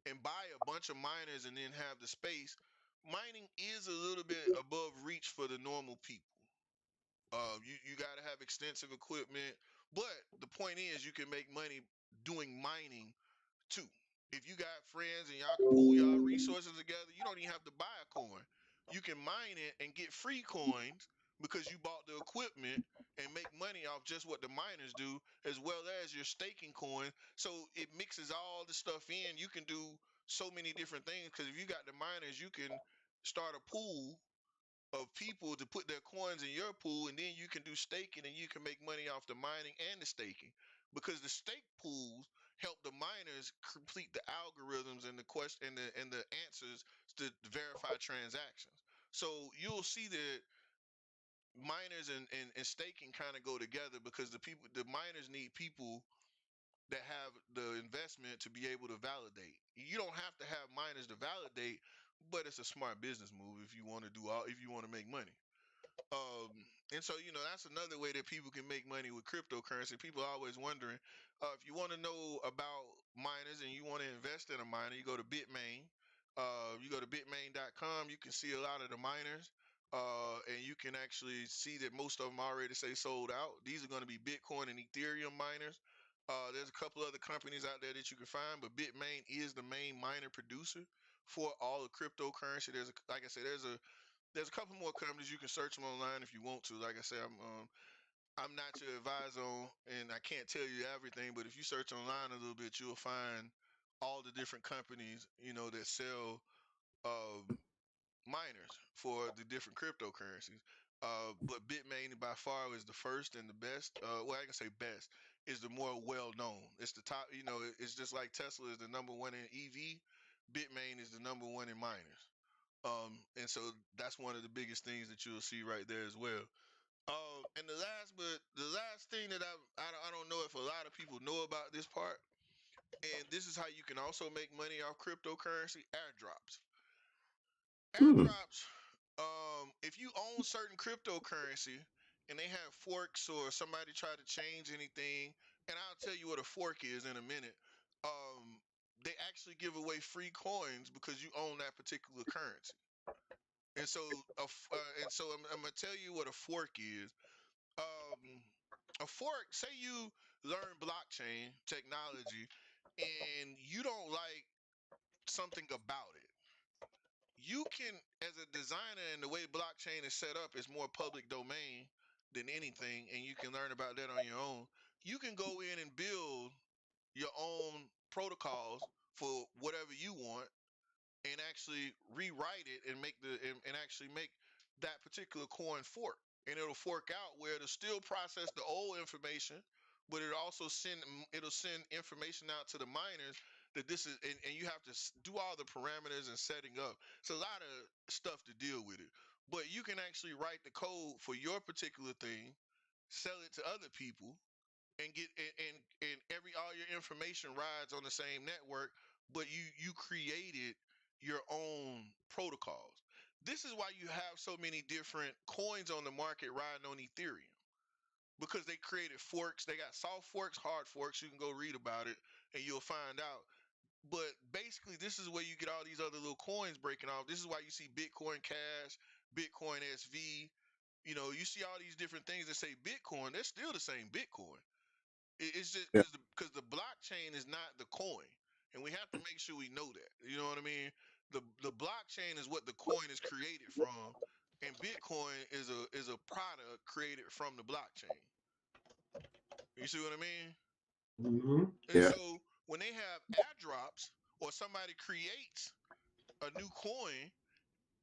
and buy a bunch of miners and then have the space. Mining is a little bit above reach for the normal people. You got to have extensive equipment, but the point is you can make money doing mining too. If you got friends and y'all can pool y'all resources together, you don't even have to buy a coin. You can mine it and get free coins because you bought the equipment and make money off just what the miners do, as well as your staking coin. So it mixes all the stuff in. You can do so many different things because if you got the miners, you can start a pool of people to put their coins in your pool, and then you can do staking and you can make money off the mining and the staking, because the stake pools help the miners complete the algorithms and the question and the answers to verify transactions. So you'll see that miners and staking kind of go together, because the miners need people that have the investment to be able to validate. You don't have to have miners to validate, but it's a smart business move if you want to make money. Um, and so that's another way that people can make money with cryptocurrency. People are always wondering, if you want to know about miners and you want to invest in a miner, you go to Bitmain. You go to bitmain.com. You can see a lot of the miners, and you can actually see that most of them already say sold out. These are going to be Bitcoin and Ethereum miners. There's a couple other companies out there that you can find, but Bitmain is the main miner producer for all the cryptocurrency. Like I said, there's a couple more companies you can search them online if you want to. Like I said, I'm not your advisor on, and I can't tell you everything. But if you search online a little bit, you'll find all the different companies that sell miners for the different cryptocurrencies. But Bitmain by far is the first and the best. Well, I can say best is the more well known. It's the top. It's just like Tesla is the number one in EV. Bitmain is the number one in miners. And so that's one of the biggest things that you'll see right there as well. And the last thing that I don't know if a lot of people know about this part And this is how you can also make money off cryptocurrency: airdrops. Hmm. Airdrops, if you own certain cryptocurrency and they have forks or somebody try to change anything, and I'll tell you what a fork is in a minute. They actually give away free coins because you own that particular currency. And so, I'm gonna tell you what a fork is. Um, a fork. Say you learn blockchain technology, and you don't like something about it. You can, as a designer, and the way blockchain is set up is more public domain than anything, and you can learn about that on your own. You can go in and build your own protocols for whatever you want, and actually rewrite it and and actually make that particular coin fork, and it'll fork out where it'll still process the old information, but it'll send information out to the miners that this is, and you have to do all the parameters and setting up. It's a lot of stuff to deal with it, but you can actually write the code for your particular thing, sell it to other people, and get and every all your information rides on the same network, but you created your own protocols. This is why you have so many different coins on the market riding on Ethereum, because they created forks. They got soft forks, hard forks. You can go read about it and you'll find out. But basically, this is where you get all these other little coins breaking off. This is why you see Bitcoin Cash, Bitcoin SV. You see all these different things that say Bitcoin. They're still the same Bitcoin. It's just Yeah. because the blockchain is not the coin, and we have to make sure we know that. You know what I mean? The blockchain is what the coin is created from, and Bitcoin is a product created from the blockchain. You see what I mean? Hmm. And Yeah. so when they have airdrops or somebody creates a new coin,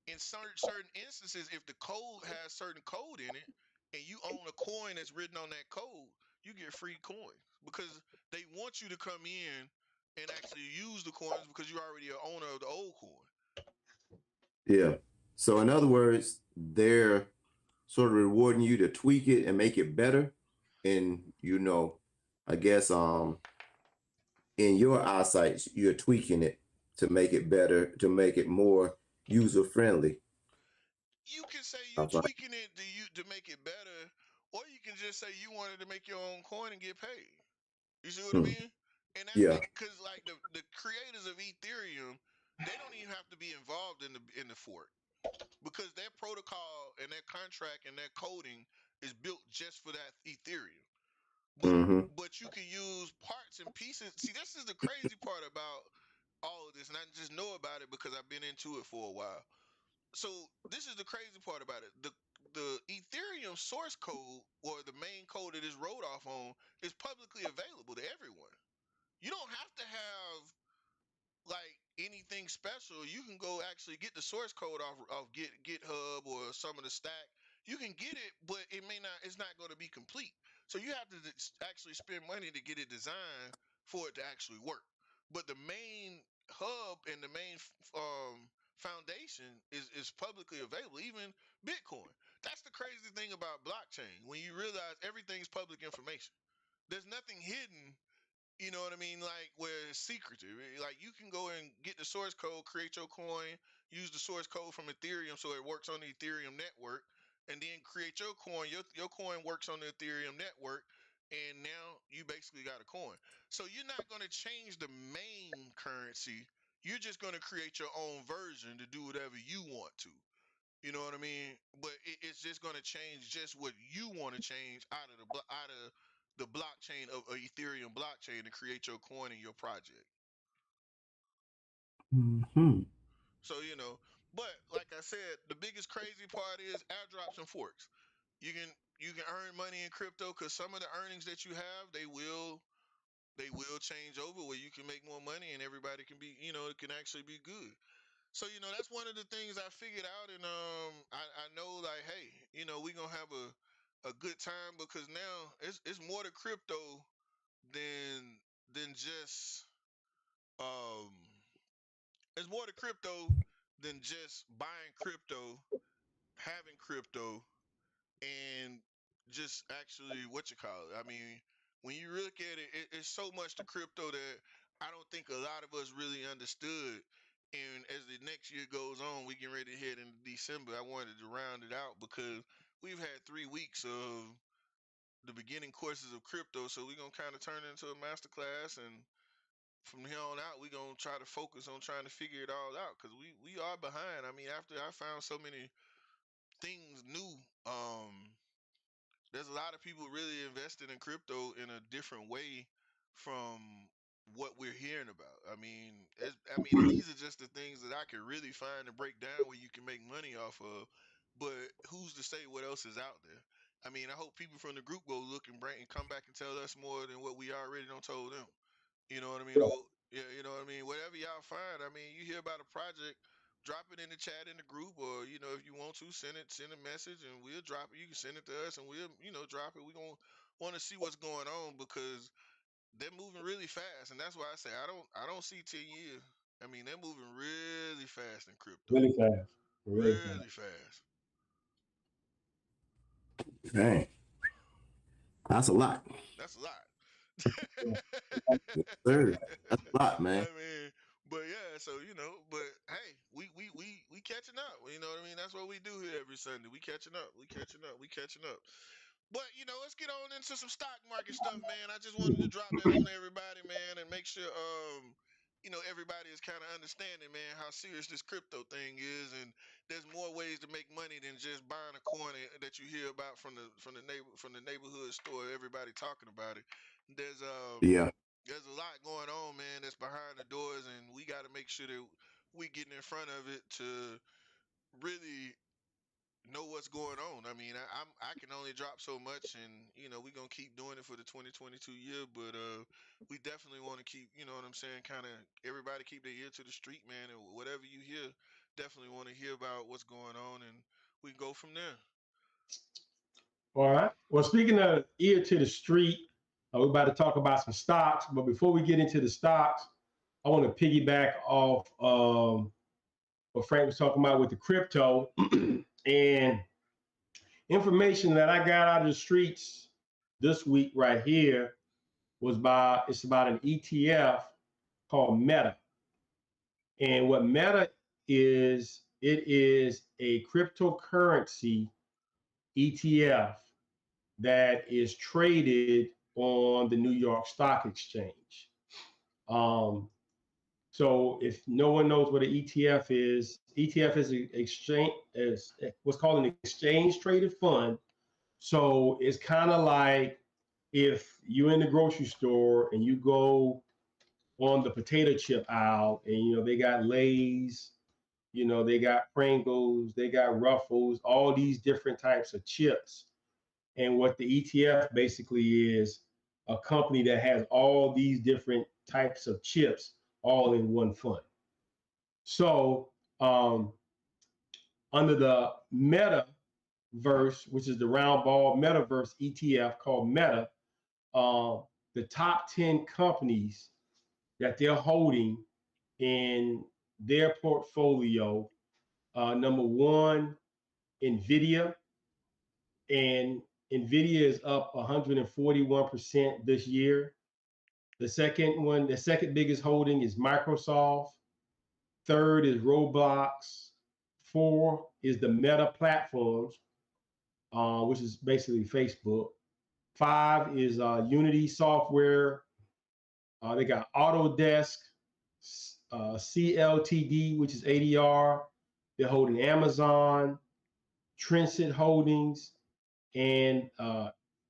in certain instances, if the code has certain code in it, and you own a coin that's written on that code, you get free coins because they want you to come in and actually use the coins because you're already an owner of the old coin. Yeah. So in other words, they're sort of rewarding you to tweak it and make it better. And I guess in your eyesight, you're tweaking it to make it better, to make it more user friendly. You can say you That's right. tweaking it to make it better, or you can just say you wanted to make your own coin and get paid. You see what I Hmm. mean? And that Yeah. because like the creators of Ethereum, they don't even have to be involved in the fork, because their protocol and their contract and their coding is built just for that Ethereum. But Hmm. but you can use parts and pieces. See, this is the crazy part about all of this, and I just know about it because I've been into it for a while. So this is the crazy part about it. The Ethereum source code, or the main code that is wrote off on, is publicly available to everyone. You don't have to have like anything special. You can go actually get the source code off GitHub or some of the stack. You can get it, but it's not going to be complete. So you have to actually spend money to get it designed for it to actually work. But the main hub and the main foundation is publicly available, even Bitcoin. That's the crazy thing about blockchain. When you realize everything's public information, there's nothing hidden, you know what I mean? Like where it's secretive. Like you can go and get the source code, create your coin, use the source code from Ethereum so it works on the Ethereum network, and then create your coin. Your coin works on the Ethereum network, and now you basically got a coin. So you're not going to change the main currency. You're just going to create your own version to do whatever you want to. You know what I mean? But it's just going to change just what you want to change out of the blockchain of Ethereum blockchain to create your coin and your project. Hmm. So but like I said, the biggest crazy part is airdrops and forks. You can you can earn money in crypto because some of the earnings that you have, they will change over where you can make more money and everybody can be, it can actually be good. So that's one of the things I figured out, and I know, like, hey, we gonna have a good time because now it's more to crypto than just um it's more to crypto than just buying crypto, having crypto, and just actually what you call it. I mean, when you look at it, it's so much to crypto that I don't think a lot of us really understood. And as the next year goes on, we get ready to head into December. I wanted to round it out because we've had 3 weeks of the beginning courses of crypto, so we're gonna kind of turn it into a master class, and from here on out, we're gonna try to focus on trying to figure it all out because we are behind. I mean, after I found so many things new, there's a lot of people really invested in crypto in a different way from what we're hearing about. And these are just the things that I can really find and break down where you can make money off of. But who's to say what else is out there? I mean, I hope people from the group go look and bring and come back and tell us more than what we already done told them. You know what I mean? Yeah, you know what I mean? Whatever y'all find, I mean, you hear about a project, drop it in the chat in the group, or if you want to, send a message, and we'll drop it. You can send it to us, and we'll drop it. We gonna want to see what's going on because they're moving really fast, and that's why I say I don't see 10 years. I mean, they're moving really fast in crypto, Really fast. Really fast. really fast. Dang, that's a lot. That's a lot. Yes, sir. That's a lot, man. I mean, but yeah, so but hey, we catching up. You know what I mean? That's what we do here every Sunday. We catching up. We catching up. We catching up. But let's get on into some stock market stuff, man. I just wanted to drop that on everybody, man, and make sure everybody is kind of understanding, man, how serious this crypto thing is, and there's more ways to make money than just buying a coin that you hear about from the neighborhood store. Everybody talking about it. There's Yeah. there's a lot going on, man, that's behind the doors, and we got to make sure that we getting in front of it to really know what's going on. I mean, I can only drop so much, and we're gonna keep doing it for the 2022 year, but we definitely want to keep, you know what I'm saying, kind of everybody keep their ear to the street, man, and whatever you hear, definitely want to hear about what's going on, and we can go from there. All right. Well, speaking of ear to the street, we're about to talk about some stocks. But before we get into the stocks, I want to piggyback off what Frank was talking about with the crypto and information that I got out of the streets this week right here it's about an ETF called Meta. And what Meta is, it is a cryptocurrency ETF that is traded on the New York Stock Exchange. So if no one knows what an ETF is an exchange, is what's called an exchange traded fund. So it's kind of like if you're in the grocery store and you go on the potato chip aisle and they got Lay's, they got Pringles, they got Ruffles, all these different types of chips. And what the ETF basically is a company that has all these different types of chips all in one fund. So under the Metaverse, which is the round ball Metaverse ETF called Meta, the top 10 companies that they're holding in their portfolio, number one, NVIDIA. And NVIDIA is up 141% this year. The second biggest holding is Microsoft. Third is Roblox. 4 is the Meta platforms, which is basically Facebook. 5 is Unity Software. They got Autodesk, CLTD, which is ADR. They're holding Amazon, Trendset Holdings, and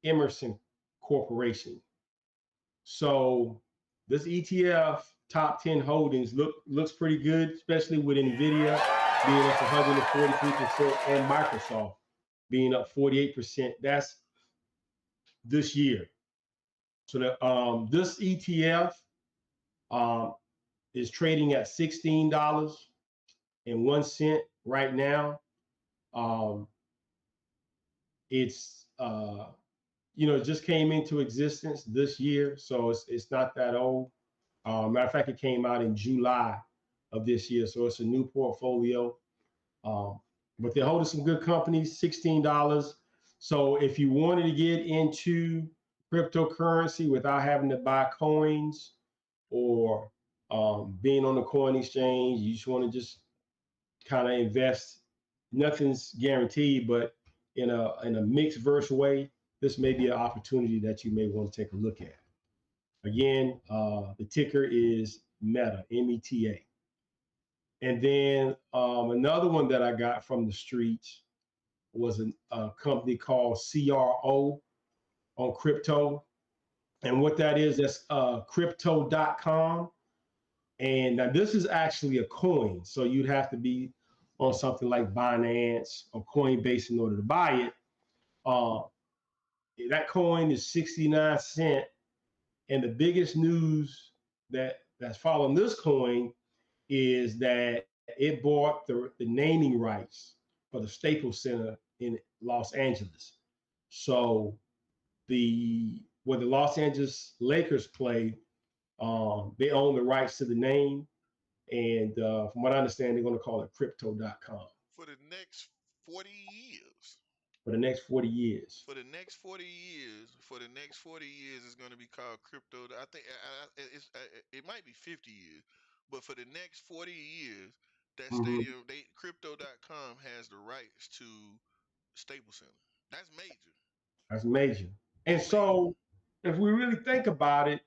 Emerson Corporation. So this ETF top 10 holdings looks pretty good, especially with NVIDIA being up 143% and Microsoft being up 48%. That's this year. So this ETF is trading at $16.01 right now. It's it just came into existence this year, so it's not that old. Matter of fact, it came out in July of this year, so it's a new portfolio. But they're holding some good companies, $16. So if you wanted to get into cryptocurrency without having to buy coins or being on the coin exchange. You just want to just kind of invest. Nothing's guaranteed, but in a mixed verse way, this may be an opportunity that you may want to take a look at. Again, the ticker is Meta, META. And then another one that I got from the streets was a company called CRO on crypto. And what that is, that's crypto.com. And now this is actually a coin. So you'd have to be on something like Binance or Coinbase in order to buy it. That coin is 69 cents. And the biggest news that's following this coin is that it bought the naming rights for the Staples Center in Los Angeles. So where the Los Angeles Lakers play, they own the rights to the name. And from what I understand, they're going to call it crypto.com For the next 40 years. for the next 40 years. For the next 40 years, it's going to be called crypto. I think it might be 50 years, but for the next 40 years, that Mhm. stadium, crypto.com has the rights to Staples Center. That's major. That's major. And That's major. so, if we really think about it,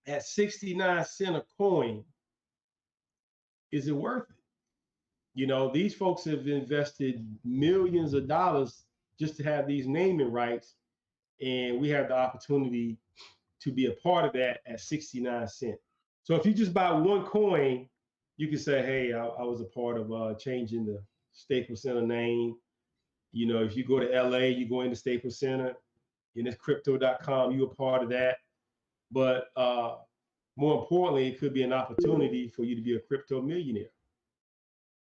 at 69 cents a coin, is it worth it? These folks have invested millions of dollars just to have these naming rights, and we have the opportunity to be a part of that at 69 cents. So if you just buy one coin, you can say, hey, I was a part of changing the Staples Center name. If you go to LA, you go into Staples Center, and it's crypto.com, you're a part of that. But more importantly, it could be an opportunity for you to be a crypto millionaire.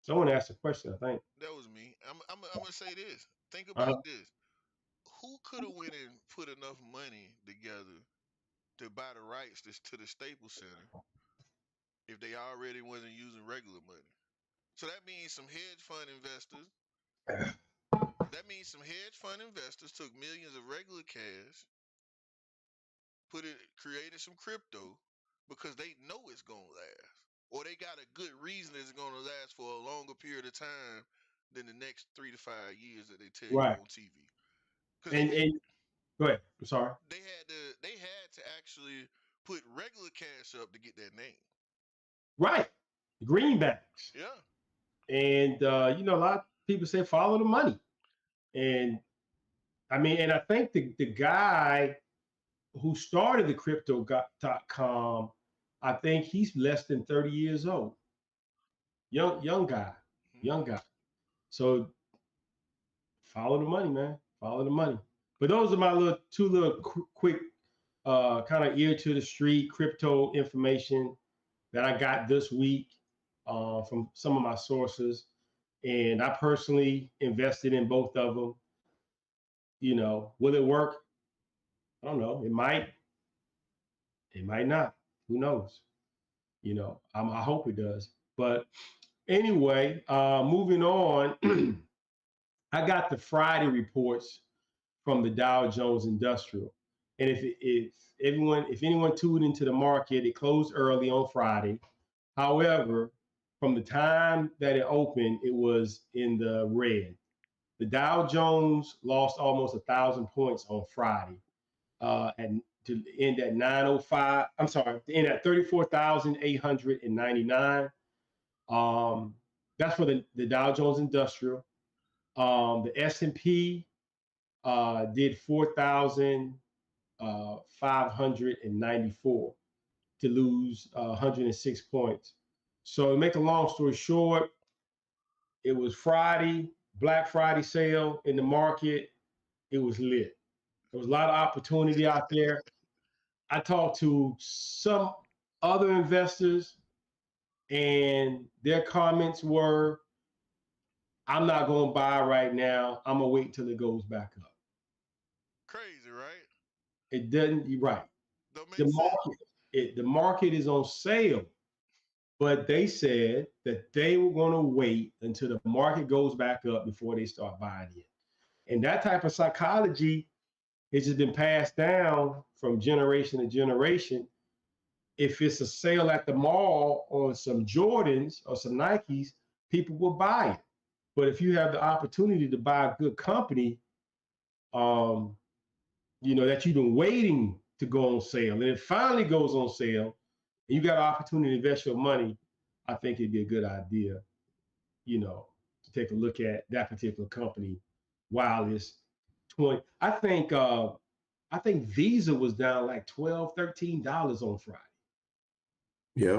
Someone asked a question, I think. That was me. I'm gonna say this. Think Uh, about this. Who could have went and put enough money together to buy the rights to the Staples Center if they already wasn't using regular money? So that means some hedge fund investors. That means some hedge fund investors took millions of regular cash, created some crypto because they know it's gonna last, or they got a good reason it's gonna last for a longer period of time than the next 3 to 5 years that they tell you right. on TV. Because And go ahead. I'm sorry. they had to actually put regular cash up to get that name. Right. Greenbacks. Yeah. And a lot of people say follow the money. And I think the guy who started the crypto.com, I think he's less than 30 years old. Young guy. Mm-hmm. Young guy. So follow the money, man. Follow the money. But those are my two little quick kind of ear to the street crypto information that I got this week from some of my sources. And I personally invested in both of them. Will it work? I don't know. It might not. Who knows? I hope it does. But anyway, moving on, I got the Friday reports from the Dow Jones Industrial. And if anyone tuned into the market, it closed early on Friday. However, from the time that it opened, it was in the red. The Dow Jones lost almost 1,000 points on Friday, and to end at 905. I'm sorry, to end at 34,899. That's for the Dow Jones Industrial. The S&P did 4,594 to lose 106 points. So to make a long story short, it was Friday, Black Friday sale in the market. It was lit. There was a lot of opportunity out there. I talked to some other investors, and their comments were, I'm not going to buy right now. I'm going to wait until it goes back up. Crazy, right? It doesn't, you're right. Don't make The sense. the market is on sale, but they said that they were going to wait until the market goes back up before they start buying it. And that type of psychology has just been passed down from generation to generation. if it's a sale at the mall on some Jordans or some Nikes, people will buy it. But if you have the opportunity to buy a good company, that you've been waiting to go on sale, and it finally goes on sale, and you got an opportunity to invest your money, I think it'd be a good idea, to take a look at that particular company while it's 20. I think Visa was down like $12, $13 on Friday. Yeah.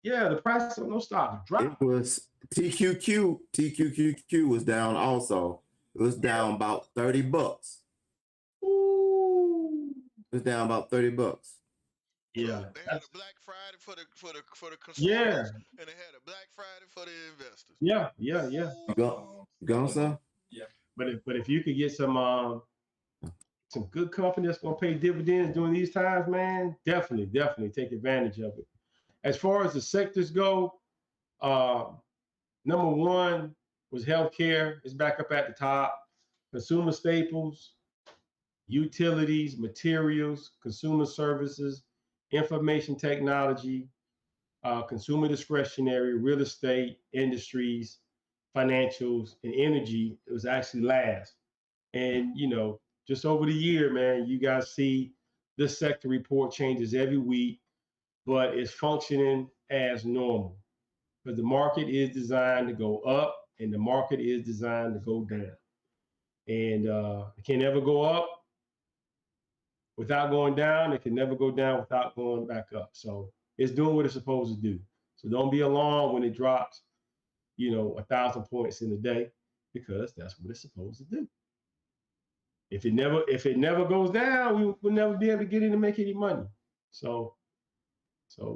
Yeah, the price of those stocks dropped. It was TQQQ was down also. It was down about $30. Ooh. It was down about $30. Yeah. They had a Black Friday for the consumers, Yeah. and they had a Black Friday for the investors. Yeah. Gonza? But if you could get some good company that's gonna pay dividends during these times, man, definitely take advantage of it. As far as the sectors go, number one was healthcare. It's back up at the top. Consumer staples, utilities, materials, consumer services, information technology, consumer discretionary, real estate, industries, financials, and energy. It was actually last. And, just over the year, man, you guys see this sector report changes every week, but it's functioning as normal because the market is designed to go up and the market is designed to go down. And it can never go up without going down. It can never go down without going back up. So it's doing what it's supposed to do. So don't be alarmed when it drops, 1,000 points in a day, because that's what it's supposed to do. If it never goes down, we'll never be able to get in to make any money. So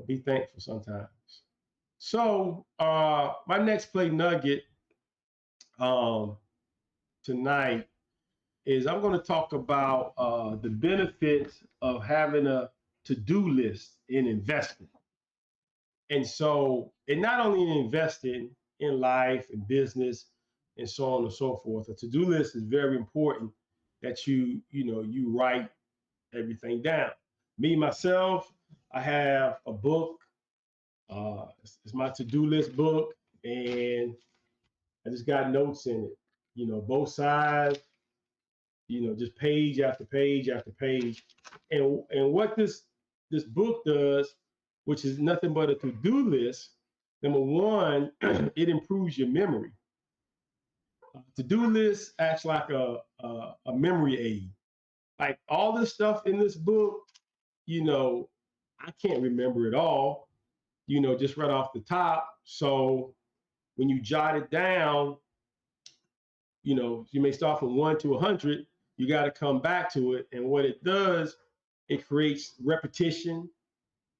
be thankful sometimes. So my next play nugget tonight is I'm going to talk about the benefits of having a to-do list in investing. And so, and not only in investing in life and business and so on and so forth, a to-do list is very important that you write everything down. Me, myself, I have a book. It's my to-do list book, and I just got notes in it, both sides, just page after page after page. And what this book does, which is nothing but a to-do list, number one, it improves your memory. To-do list acts like a memory aid. Like all this stuff in this book, I can't remember it all, just right off the top. So when you jot it down, you may start from 1 to 100. You got to come back to it. And what it does, it creates repetition.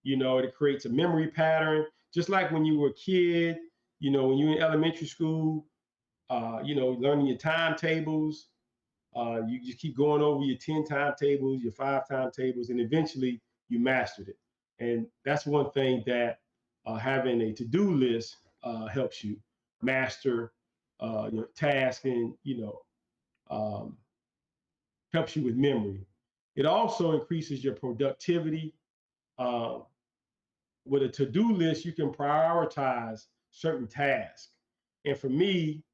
It creates a memory pattern. Just like when you were a kid, when you were in elementary school, learning your timetables. You just keep going over your 10 timetables, your 5 timetables, and eventually you mastered it. And that's one thing that having a to-do list helps you master your task, and helps you with memory. It also increases your productivity. With a to-do list, you can prioritize certain tasks. And for me,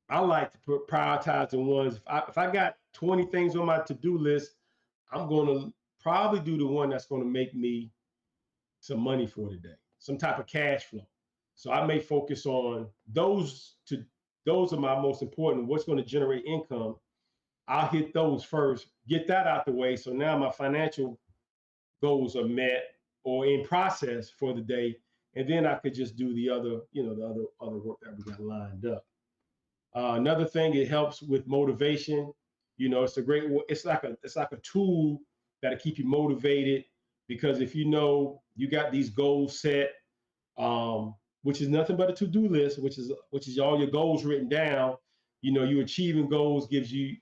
I like to prioritize the ones. If I got 20 things on my to-do list, I'm going to probably do the one that's going to make me some money for the day, some type of cash flow. So I may focus on those. Those are my most important. What's going to generate income? I'll hit those first, get that out the way. So now my financial goals are met or in process for the day, and then I could just do the other, the other work that we got lined up. Another thing, it helps with motivation. It's a great. It's like a tool that'll keep you motivated, because if you got these goals set, which is nothing but a to-do list, which is all your goals written down. You achieving goals gives you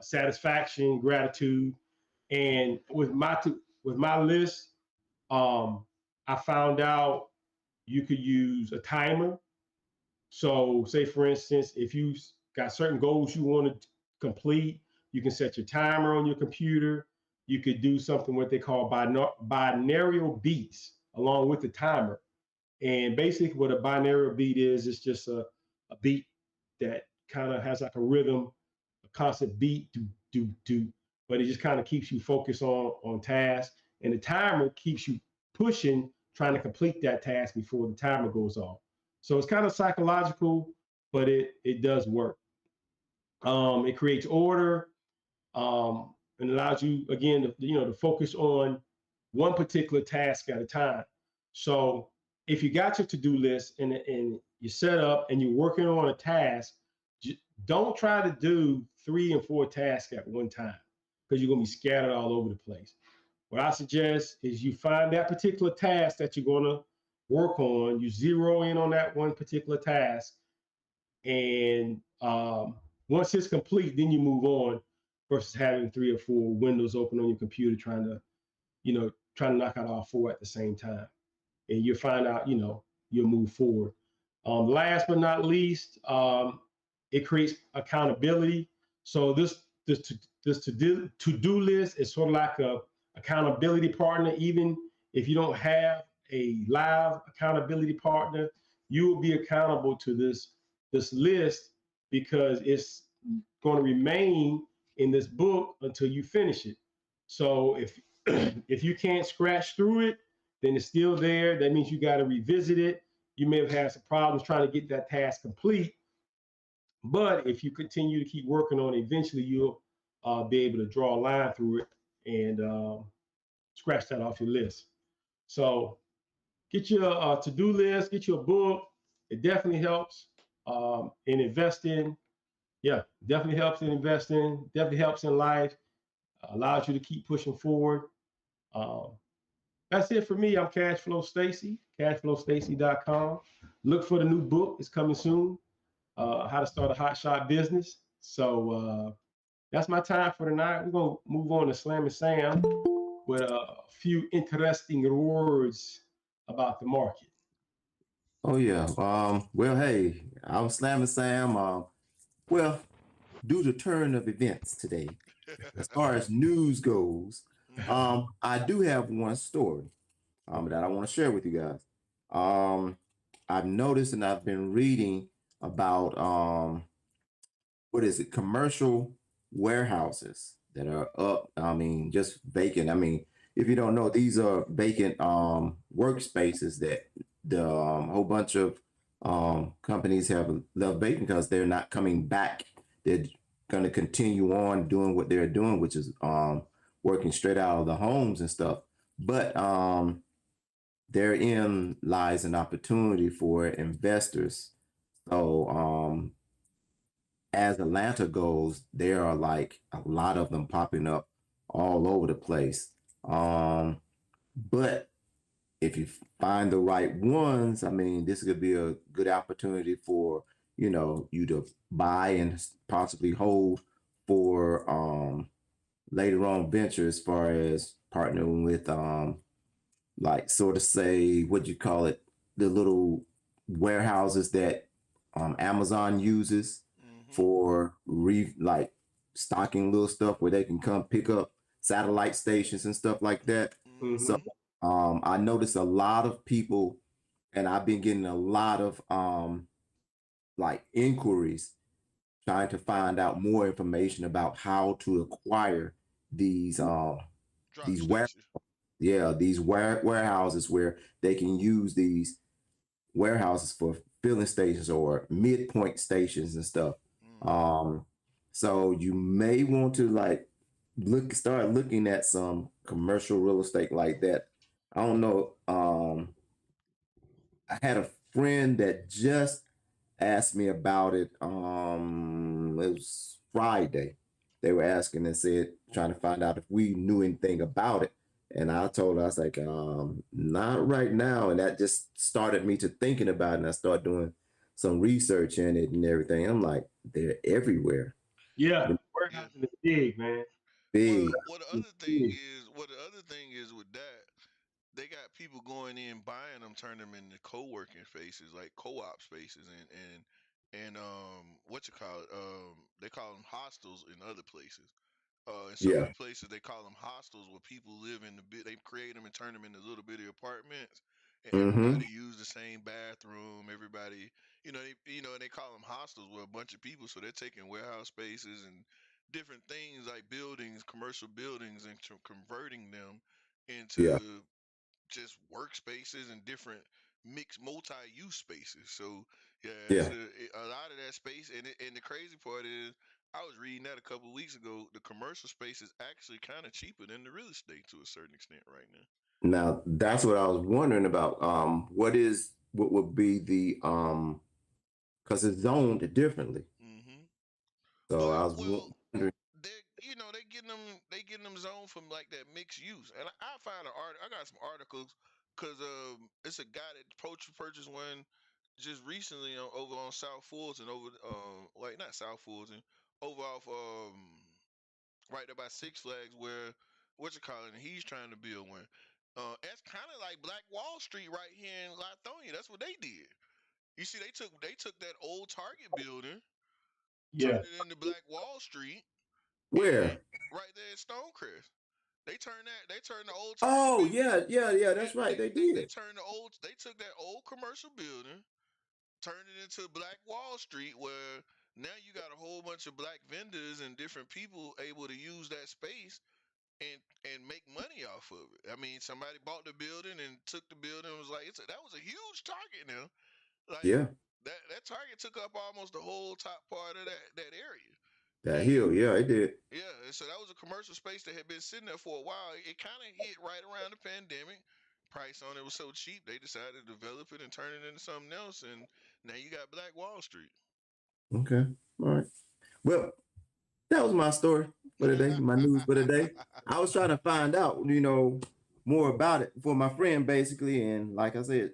satisfaction, gratitude, and with my list, I found out you could use a timer. So say, for instance, if you got certain goals you want to complete, you can set your timer on your computer. you could do something what they call binarial beats along with the timer. And basically, what a binary beat is, it's just a beat that kind of has like a rhythm, a constant beat, do, do, do, but it just kind of keeps you focused on task. And the timer keeps you pushing, trying to complete that task before the timer goes off. So it's kind of psychological, but it does work. It creates order, and allows you again to focus on one particular task at a time. So if you got your to-do list and you set up and you're working on a task, don't try to do 3 and 4 tasks at one time because you're going to be scattered all over the place. What I suggest is you find that particular task that you're going to work on, you zero in on that one particular task, and once it's complete, then you move on versus having 3 or 4 windows open on your computer trying to knock out all 4 at the same time. And you'll find out, you'll move forward. Last but not least, it creates accountability. So this to-do list is sort of like a accountability partner. Even if you don't have a live accountability partner, you will be accountable to this list because it's going to remain in this book until you finish it. So if if you can't scratch through it, then it's still there. That means you got to revisit it. You may have had some problems trying to get that task complete, but if you continue to keep working on it, eventually you'll be able to draw a line through it and scratch that off your list. So get your to-do list, get your book. It definitely helps in investing. Yeah, definitely helps in investing. Definitely helps in life. Allows you to keep pushing forward. Um, that's it for me. I'm Cashflow Stacy, cashflowstacy.com. Look for the new book. It's coming soon. How to start a hot shot business. So that's my time for tonight. We're gonna move on to Slam and Sam with a few interesting words about the market. Oh yeah. Well, hey, I'm Slammer Sam. Well, due to turn of events today, as far as news goes, I do have one story that I want to share with you guys. I've noticed and I've been reading about what is it, commercial warehouses that are up. I mean, just vacant. I mean, if you don't know, these are vacant workspaces that the whole bunch of companies have left vacant because they're not coming back. They're going to continue on doing what they're doing, which is working straight out of the homes and stuff. But therein lies an opportunity for investors. So as Atlanta goes, there are like a lot of them popping up all over the place. But if you find the right ones, I mean, this could be a good opportunity for you to buy and possibly hold for later on venture as far as partnering with like sort of say what you call it, the little warehouses that Amazon uses for like stocking little stuff where they can come pick up satellite stations and stuff like that. So I noticed a lot of people, and I've been getting a lot of like inquiries trying to find out more information about how to acquire these Drop these ware stations. yeah, these warehouses where they can use these warehouses for filling stations or midpoint stations and stuff. Um, so you may want to like start looking at some commercial real estate like that. I don't know. I had a friend that just asked me about it. It was Friday. They were asking and said, trying to find out if we knew anything about it. And I told her, I was like, not right now. And that just started me to thinking about it. And I started doing some research in it and everything. I'm like, they're everywhere. Yeah, Yeah. warehousing is big, man. Well, Big. what the other thing is, with that, they got people going in buying them, turn them into co-working spaces, like co-op spaces, and what you call it? They call them hostels in other places. In so Yeah. many places, they call them hostels where people live in the bit. They create them and turn them into little bitty apartments, and Mm-hmm. everybody use the same bathroom. Everybody, and they call them hostels where a bunch of people. So they're taking warehouse spaces and different things like buildings, commercial buildings, and converting them Yeah. into just workspaces and different mixed multi-use spaces. So yeah, Yeah. a lot of that space, and the crazy part is, I was reading that a couple of weeks ago. The commercial space is actually kind of cheaper than the real estate to a certain extent right now. Now that's what I was wondering about. What would be the because it's zoned differently. Hmm. So I was Well, wondering. they getting them zoned from like that mixed use, and I find I got some articles because it's a guy that purchased one just recently over on South Fulton, over like not South Fulton, over off right there by Six Flags, where what you call it, and he's trying to build one. That's kind of like Black Wall Street right here in Lithonia. That's what they did. You see, they took that old Target building, Yeah. turned it into Black Wall Street, and Where? right there at Stonecrest. They turned the old Target Oh, building. yeah, yeah, yeah. Yeah, That's right. they, They they they did. turned they took that old commercial building, turned it into Black Wall Street, where now you got a whole bunch of black vendors and different people able to use that space and make money off of it. I mean, somebody bought the building and took the building and was like, that was a huge Target now. Like Yeah. that Target took up almost the whole top part of that area. That And hill. Yeah, it did. yeah, and so that was a commercial space that had been sitting there for a while. It kind of hit right around the pandemic. Price on it was so cheap, they decided to develop it and turn it into something else. And now you got Black Wall Street. Okay. All right. Well, that was my story for today, my news for today. I was trying to find out, more about it for my friend basically. And like I said,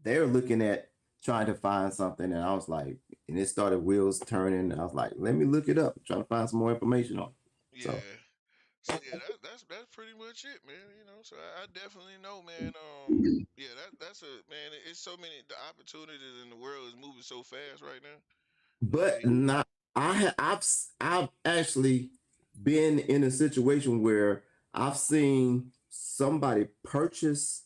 they're looking at trying to find something. And I was like, and it started wheels turning. I was like, let me look it up, trying to find some more information on it. So, Yeah. So yeah, that's pretty much it, man. So I definitely know, man. Yeah, that's a man. It's so many the opportunities in the world is moving so fast right now. but Like, not, I've actually been in a situation where I've seen somebody purchase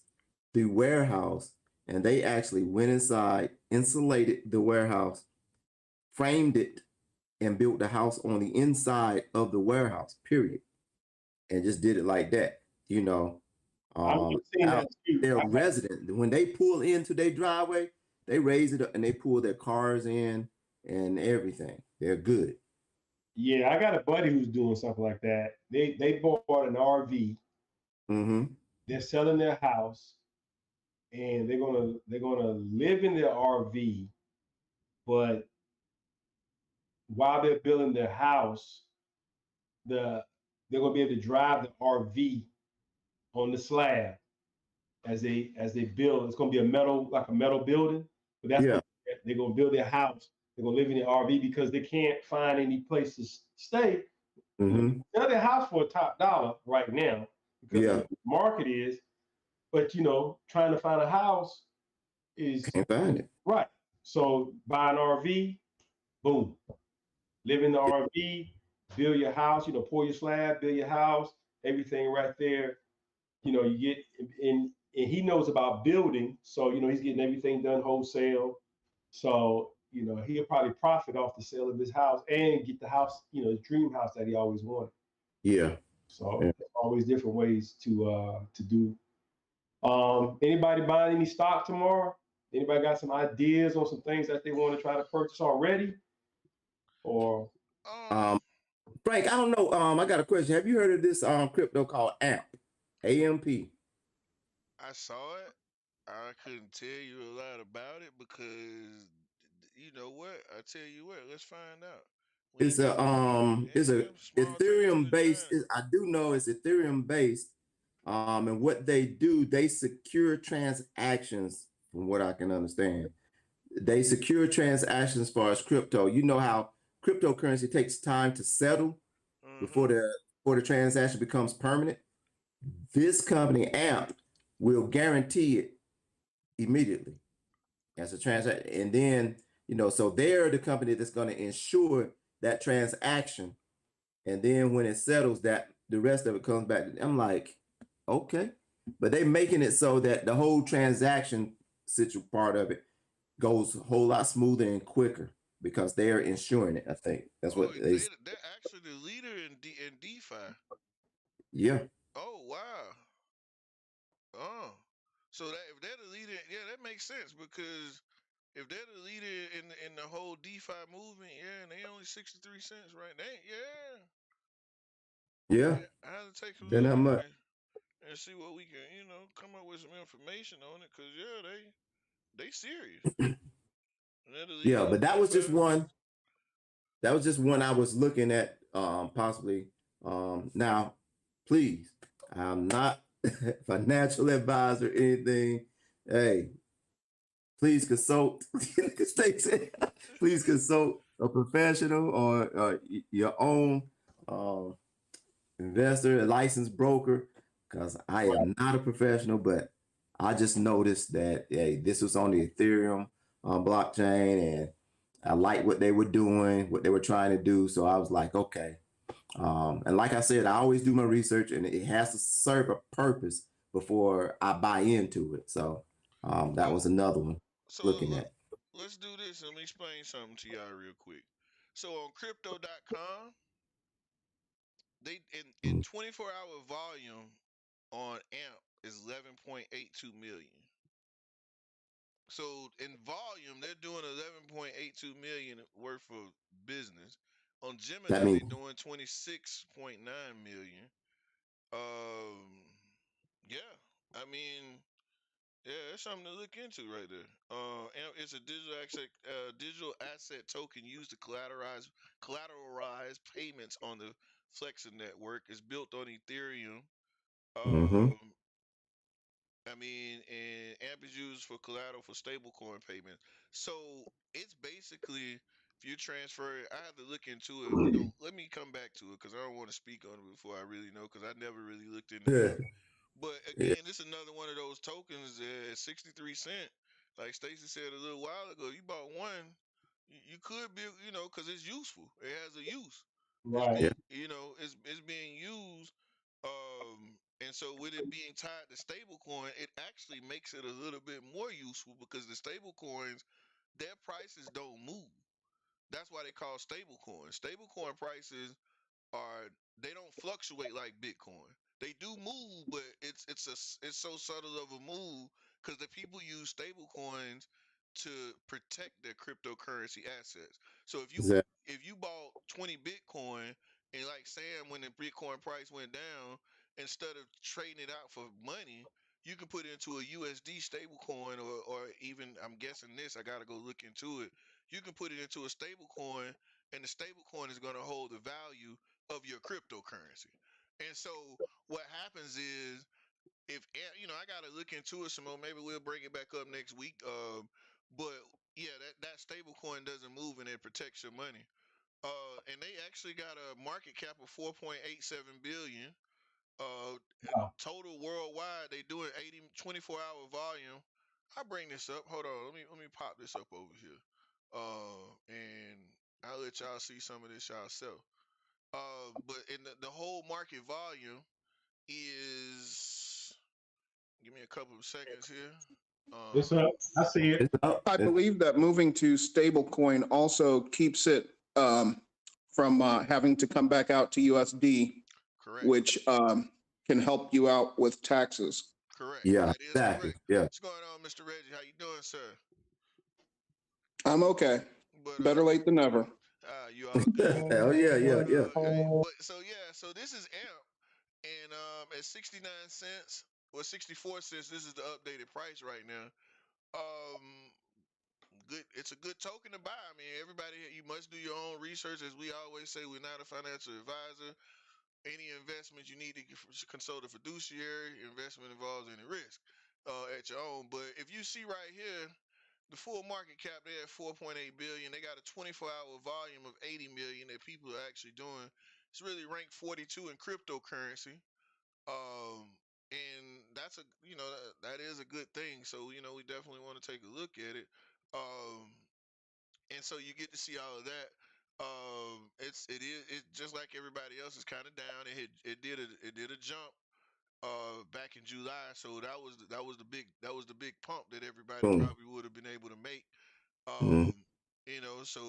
the warehouse and they actually went inside, insulated the warehouse, framed it, and built the house on the inside of the warehouse, period. And just did it like that, I've seen that out too. their resident. When they pull into their driveway, they raise it up and they pull their cars in and everything. They're good. Yeah, I got a buddy who's doing something like that. They bought an RV. Mm-hmm. They're selling their house, and they're gonna live in their RV. But while they're building their house, the they're gonna be able to drive the RV on the slab as they build. It's gonna be a metal building, but that's Yeah. what they're gonna build their house. They're gonna live in the RV because they can't find any place to stay. Mm-hmm. Sell their house for a top dollar right now because of Yeah. what the market is. But trying to find a house is Can't find it. right. So buy an RV, boom, live in the RV, build your house. Pour your slab, build your house, everything right there. You get and he knows about building, so he's getting everything done wholesale. So he'll probably profit off the sale of his house and get the house, his dream house that he always wanted. Yeah. So Yeah. there's always different ways to do. Anybody buying any stock tomorrow? Anybody got some ideas on some things that they want to try to purchase already? Or um, Um, Frank, I don't know. I got a question. Have you heard of this crypto called AMP? AMP. I saw it. I couldn't tell you a lot about it because you know what? I tell you what. Let's find out. We ain't got It's a small things in Ethereum the based. giant. I do know it's Ethereum based. And what they do, they secure transactions, from what I can understand. They secure transactions as far as crypto. You know how cryptocurrency takes time to settle before Mm-hmm. the transaction becomes permanent. This company, AMP, will guarantee it immediately as a transaction. And then, so they're the company that's going to ensure that transaction and then when it settles, that the rest of it comes back. I'm like, okay, but they making it so that the whole transaction part of it goes a whole lot smoother and quicker because they are insuring it. I think that's Oh, what they. they're actually the leader in DeFi. Yeah, Oh wow. Oh, so that if they're the leader, yeah, that makes sense because if they're the leader in the whole DeFi movement, yeah, and they only 63 cents right now, yeah, yeah. yeah. I have to take a Then look how much? and see what we can, come up with some information on it, cause yeah, they serious. And they're the leader Yeah, in but that was DeFi. just one. That was just one I was looking at. Possibly. Now, please, I'm not a financial advisor or anything. Hey, please consult. Please consult a professional or your own um, investor, a licensed broker, because I am not a professional, but I just noticed that hey, this was on the Ethereum blockchain, and I like what they were doing, what they were trying to do. So I was like, okay. And like I said, I always do my research, and it has to serve a purpose before I buy into it. So that Well, was another one so looking at. let's do this. Let me explain something to y'all real quick. So on crypto.com, they in Mhm. 24-hour volume on AMP is 11.82 million. So in volume, they're doing 11.82 million worth of business. On That Gemini, means they're doing 26.9 million. Um, yeah, I mean, yeah, that's something to look into right there. And it's a digital asset token used to collateralize payments on the Flexer network. It's built on Ethereum. mm-hmm. Um, I mean, and AMP is used for collateral for stablecoin payments. So it's basically if you transfer, I have to look into it. We don't let me come back to it because I don't want to speak on it before I really know because I never really looked into Yeah, AMP. But yeah, again, this is another one of those tokens at 63 cent. Like Stacy said a little while ago, you bought one, you could be, because it's useful. It has a use. It's Right. yeah. being, it's being used. And so with it being tied to stablecoin, it actually makes it a little bit more useful because the stablecoins, their prices don't move. That's why they call stablecoins. Stablecoin prices are they don't fluctuate like Bitcoin. They do move, but it's so subtle of a move because the people use stable coins to protect their cryptocurrency assets. So Exactly. if you bought 20 Bitcoin and like Sam when the Bitcoin price went down, instead of trading it out for money, you can put it into a USD stable coin or even I'm guessing this, I gotta go look into it. You can put it into a stable coin and the stable coin is gonna hold the value of your cryptocurrency. And so what happens is if I gotta look into it some more. Maybe we'll bring it back up next week. But yeah, that stable coin doesn't move and it protects your money. And they actually got a market cap of 4.87 billion. Wow. Total worldwide, they doing 24-hour volume. I bring this up. Hold on, let me pop this up over here. And I'll let y'all see some of this yourself. But in the whole market volume is give me a couple of seconds here. It's Um, up. I see it. It's up. I believe that moving to stablecoin also keeps it from having to come back out to USD, correct, which can help you out with taxes. correct. Yeah, That is exactly. correct. Yeah. What's going on, Mr. Reggie? How you doing, sir? I'm okay. But Better late than never. you all good? Hell yeah, yeah, yeah. Okay, but so yeah, so this is AMP, and at 69 cents or 64 cents, this is the updated price right now. Um, good. It's a good token to buy. I mean, everybody, you must do your own research. As we always say, we're not a financial advisor. Any investment you need to consult a fiduciary. Investment involves any risk at your own. But if you see right here, the full market cap they're at 4.8 billion. They got a 24-hour volume of 80 million that people are actually doing. It's really ranked 42 in cryptocurrency. Um, and that's that is a good thing. So we definitely want to take a look at it. Um, and so you get to see all of that. It just like everybody else is kind of down. It did a jump back in July, so that was the big pump that everybody Boom. probably would have been able to make. Mm, Um, so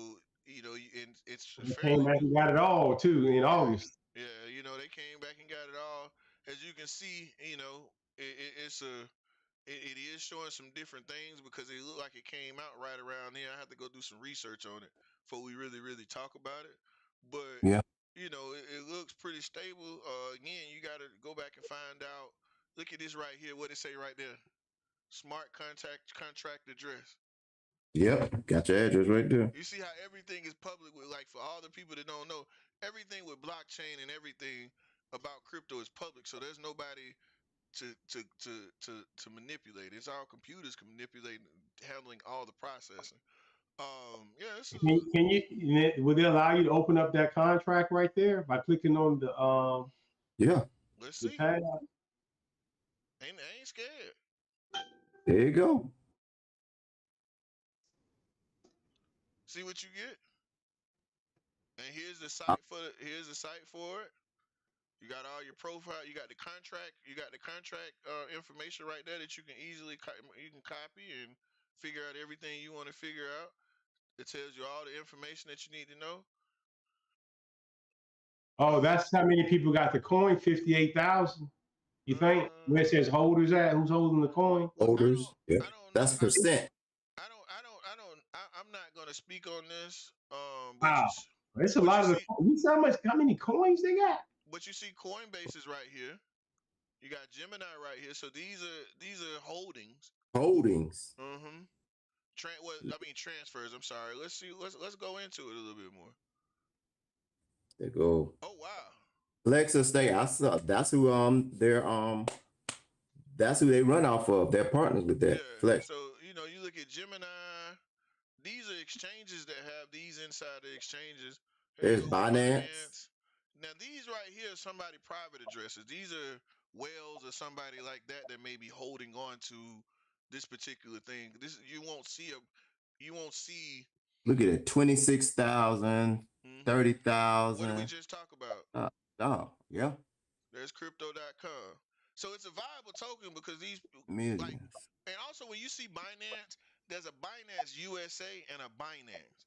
and it's They came fairly back new. and got it all too in Yeah, August. yeah. They came back and got it all. As you can see, it's it is showing some different things because it looked like it came out right around here. I have to go do some research on it before we really talk about it. But yeah. it looks pretty stable. Again, you got to go back and find out. Look at this right here. What it say right there? Smart contract address. Yep. Got your address right there. You see how everything is public with, like, for all the people that don't know, everything with blockchain and everything about crypto is public. So there's nobody to manipulate. It's all computers can manipulate, handling all the processing. Yeah, this is. Would they allow you to open up that contract right there by clicking on Yeah. Let's the see. tab? I ain't scared. There you go. See what you get. And here's the Uh, site for it. You got all your profile. You got the contract. You got the contract information right there that you can easily you can copy and figure out everything you want to figure out. It tells you all the information that you need to know. Oh, that's how many people got the coin. 58,000. You think where it says holders at? Who's holding the coin? Well, Holders. Yeah. I don't know. That's percent. I'm not gonna speak on this. Wow, it's a but lot of the. You see how many coins they got? you see Coinbase is right here. You got Gemini right here. So these are holdings. Holdings. Mm-hmm. Transfers. I'm sorry. Let's see. Let's go into it a little bit more. There go. Oh wow. Flexa State. I saw that's who that's who they run off of. They're partners with that. Yeah. Flex. So you look at Gemini. These are exchanges that have these inside the exchanges. Here you There's go with Binance. Binance. Now these right here are somebody private addresses. These are whales or somebody like that may be holding on to this particular thing. This you won't see. Look at it. 26,000, Mm-hmm. 30,000. What did we just talk about? Oh, yeah. There's crypto.com. So it's a viable token because these Millions. and also when you see Binance, there's a Binance USA and a Binance.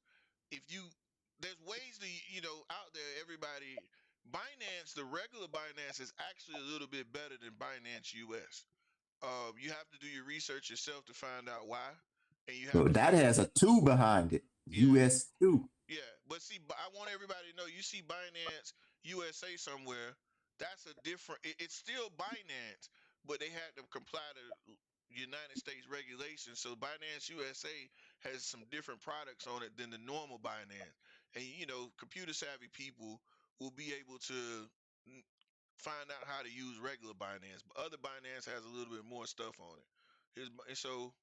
There's ways to, out there, everybody, Binance, the regular Binance is actually a little bit better than Binance US. You have to do your research yourself to find out why. And you have So that has a 2 behind it. Yeah. US 2. Yeah, but see, I want everybody to know you see Binance USA somewhere. That's a different. It's still Binance, but they had to comply to United States regulations. So Binance USA has some different products on it than the normal Binance. And computer savvy people will be able to find out how to use regular Binance. But other Binance has a little bit more stuff on it. And so,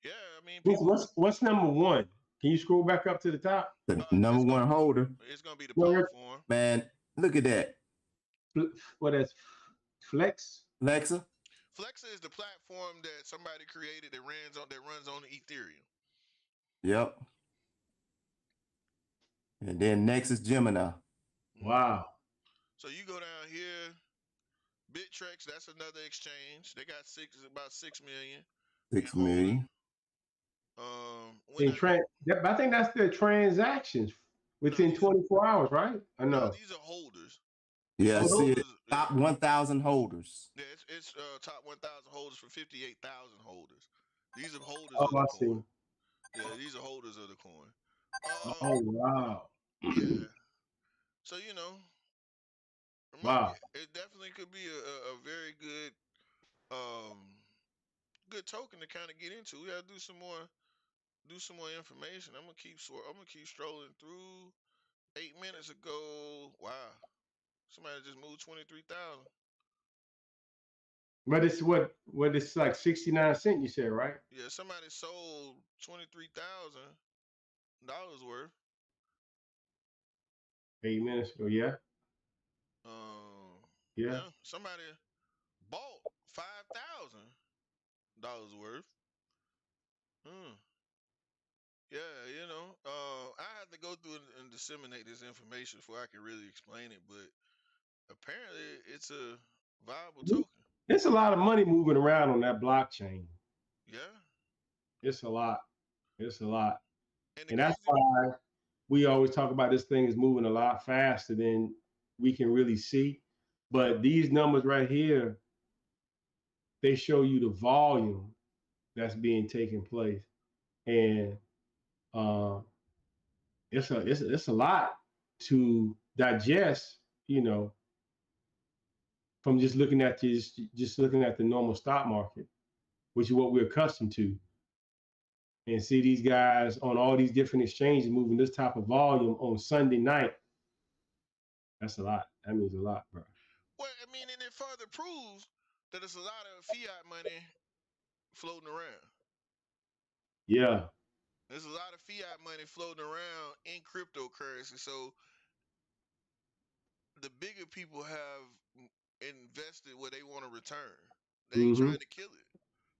yeah, I mean, people. What's number one? Can you scroll back up to the top? The number one holder. It's gonna be the Well, platform. Man, look at that. What is Flex? Lexa. Flexa is the platform that somebody created that runs on Ethereum. Yep. And then next is Gemini. Wow. So you go down here, Bittrex, that's another exchange. They got about 6 million. 6 million. I think that's their transactions within 24 hours, right? I know. No, these are holders. Yeah, see it. Top 1,000 holders. Yeah, it's top 1,000 holders for 58,000 holders. These are holders Oh, of the I coin. see. Yeah, these are holders of the coin. Oh, wow. Yeah. So Wow. it definitely could be a very good good token to kind of get into. We gotta do some more information. I'm gonna keep strolling through. 8 minutes ago, wow, somebody just moved 23,000. But it's what it's like 69 cents, you said, right? Yeah, somebody sold $23,000 worth. 8 minutes ago, yeah. Yeah. Somebody bought $5,000 worth. Yeah, I have to to go through and disseminate this information before I can really explain it, but apparently it's a viable token. It's a lot of money moving around on that blockchain. Yeah. It's a lot. It's a lot. And the And that's crazy, why we always talk about this thing is moving a lot faster than we can really see. But these numbers right here, they show you the volume that's being taken place. And uh, it's a lot to digest, you know, from just looking at just looking at the normal stock market, which is what we're accustomed to. And see these guys on all these different exchanges moving this type of volume on Sunday night. That's a lot. That means a lot, bro. well, I mean, and it further proves that it's a lot of fiat money floating around. Yeah. There's a lot of fiat money floating around in cryptocurrency. So the bigger people have invested where they want to return. They ain't Mm-hmm. trying to kill it.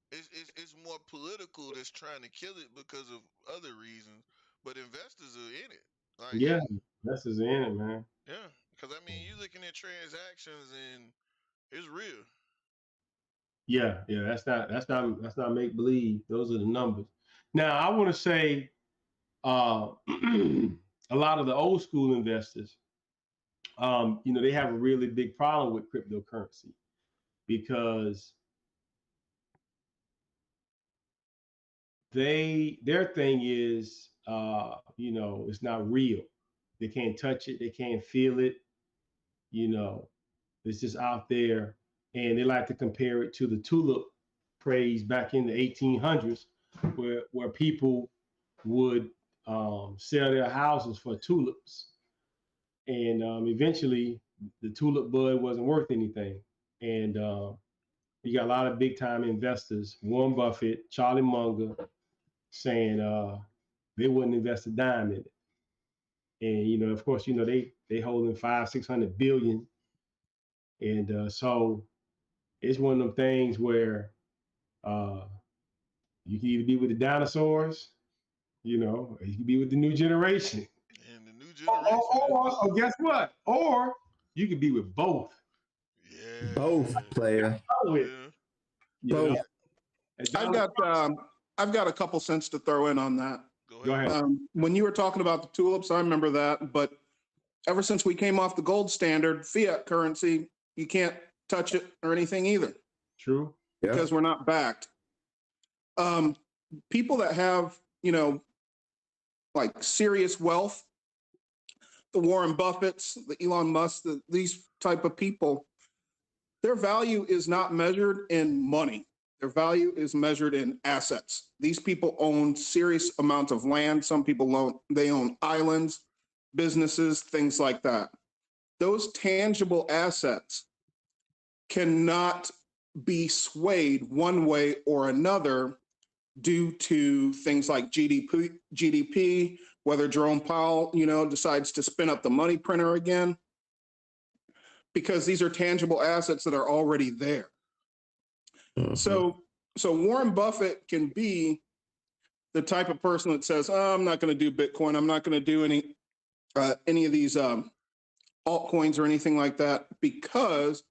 It's more political that's trying to kill it because of other reasons, but investors are in it. Like, Yeah. That's his in it, man. yeah, because I mean, you're looking at transactions and it's real. Yeah. Yeah. That's not make believe. Those are the numbers. Now I want to say a lot of the old school investors, they have a really big problem with cryptocurrency because their thing is it's not real. They can't touch it, they can't feel it, you know, it's just out there. And they like to compare it to the tulip craze back in the 1800s, where people would sell their houses for tulips, and eventually the tulip bud wasn't worth anything. And you got a lot of big time investors, Warren Buffett, Charlie Munger, saying they wouldn't invest a dime in it. And of course, they holding 500-600 billion, and so it's one of them things where uh, you can either be with the dinosaurs, or you can be with the new generation. And the new Or, generation is or guess what? Or you could be with both. yeah, Both player. With, yeah. Both. I've got a couple cents to throw in on that. Go ahead. When you were talking about the tulips, I remember that. But ever since we came off the gold standard, fiat currency, you can't touch it or anything either. True. Because we're not backed. People that have, like serious wealth, the Warren Buffetts, the Elon Musk, these type of people, their value is not measured in money. Their value is measured in assets. These people own serious amounts of land. Some people own islands, businesses, things like that. Those tangible assets cannot be swayed one way or another due to things like GDP, whether Jerome Powell, decides to spin up the money printer again, because these are tangible assets that are already there. Mm-hmm. So Warren Buffett can be the type of person that says, "Oh, I'm not going to do Bitcoin. I'm not going to do any of these altcoins or anything like that," because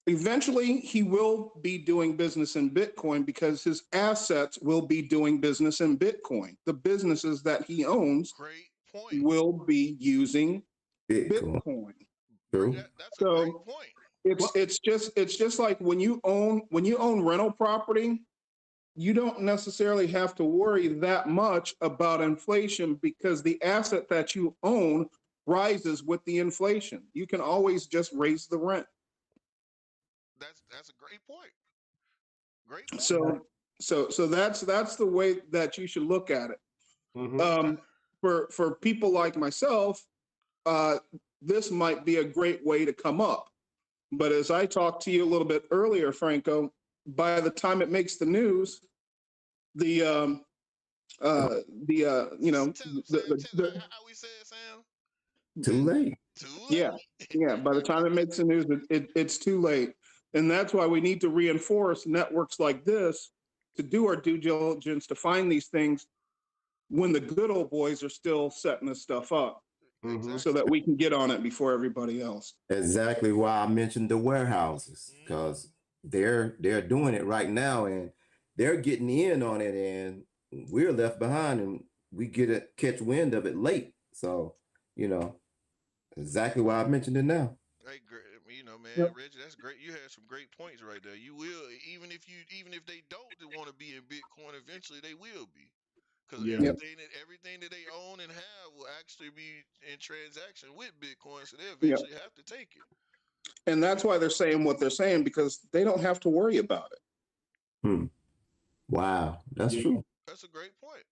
eventually he will be doing business in Bitcoin because his assets will be doing business in Bitcoin. The businesses that he owns will be using Bitcoin. True. That's a great point. It's just like when you own rental property, you don't necessarily have to worry that much about inflation because the asset that you own rises with the inflation. You can always just raise the rent. That's a great point. Great point. So that's the way that you should look at it. Mm-hmm. For people like myself, this might be a great way to come up. But as I talked to you a little bit earlier, Franco, by the time it makes the news, how we say it, Sam? Too late. Yeah. By the time it makes the news, it's too late. And that's why we need to reinforce networks like this to do our due diligence to find these things when the good old boys are still setting this stuff up Mhm. so that we can get on it before everybody else. Exactly why I mentioned the warehouses, Mhm. because they're doing it right now and they're getting in on it, and we're left behind, and we catch wind of it late. So, you know, exactly why I mentioned it now. Hey, great, you know, man, Yep. Reggie, that's great. You had some great points right there. You will, even if they don't want to be in Bitcoin, eventually they will be, because Yeah. Yep. everything that they own and have will actually be in transaction with Bitcoin, so they Yep. eventually have to take it. And that's why they're saying what they're saying, because they don't have to worry about it. Hmm. Wow, that's Yeah. true. That's a great point.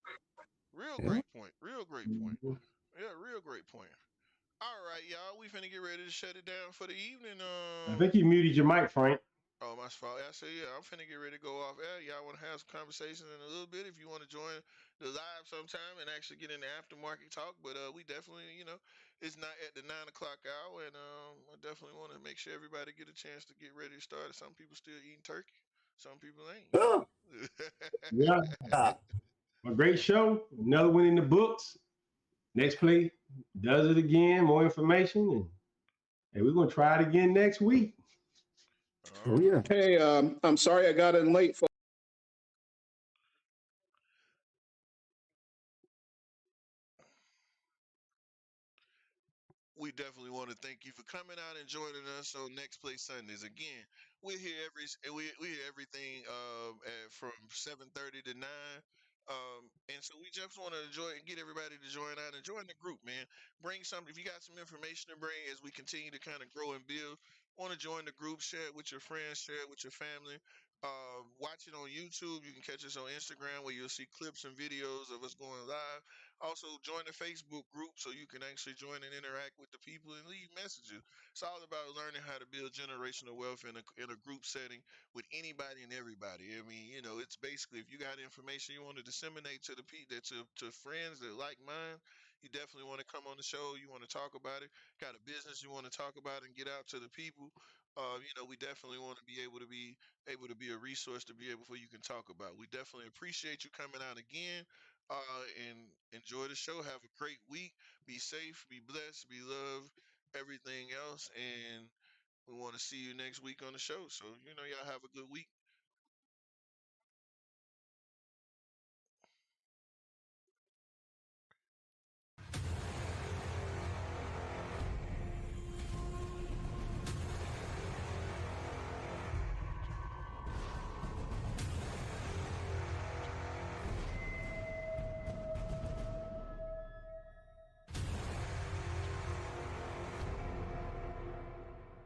Real Yeah. great point. Real great point. Mhm. Yeah, real great point. All right, y'all, we finna get ready to shut it down for the evening. I think you muted your mic, Frank. Oh, my fault. I said, yeah, I'm finna get ready to go off air. Y'all want to have some conversations in a little bit if you want to join the live sometime and actually get in the aftermarket talk. But we definitely, it's not at the 9 o'clock hour, and I definitely want to make sure everybody get a chance to get ready to start. Some people still eating turkey, some people ain't. Oh, Yeah. ah, A great show. Another one in the books. Next play does it again. More information, and we're gonna try it again next week. All oh yeah. right. Hey, I'm sorry I got in late, folks. We definitely want to thank you for coming out and joining us on Next Play Sundays. Again, we're here we hear everything from 7:30 to 9. And so we just want to enjoy and get everybody to join out and join the group, man. Bring something if you got some information to bring as we continue to kind of grow and build. Want to join the group, share it with your friends, share it with your family. Watch it on YouTube. You can catch us on Instagram where you'll see clips and videos of us going live. Also, join the Facebook group so you can actually join and interact with the people and leave messages. It's all about learning how to build generational wealth in a group setting with anybody and everybody. I mean, it's basically if you got information you want to disseminate to the people, to friends that like mine, you definitely want to come on the show. You want to talk about it. Got a business you want to talk about and get out to the people. We definitely want to be able to be a resource to be able for you can talk about. We definitely appreciate you coming out again. And enjoy the show. Have a great week. Be safe, be blessed, be loved, everything else. And we want to see you next week on the show. So, y'all have a good week.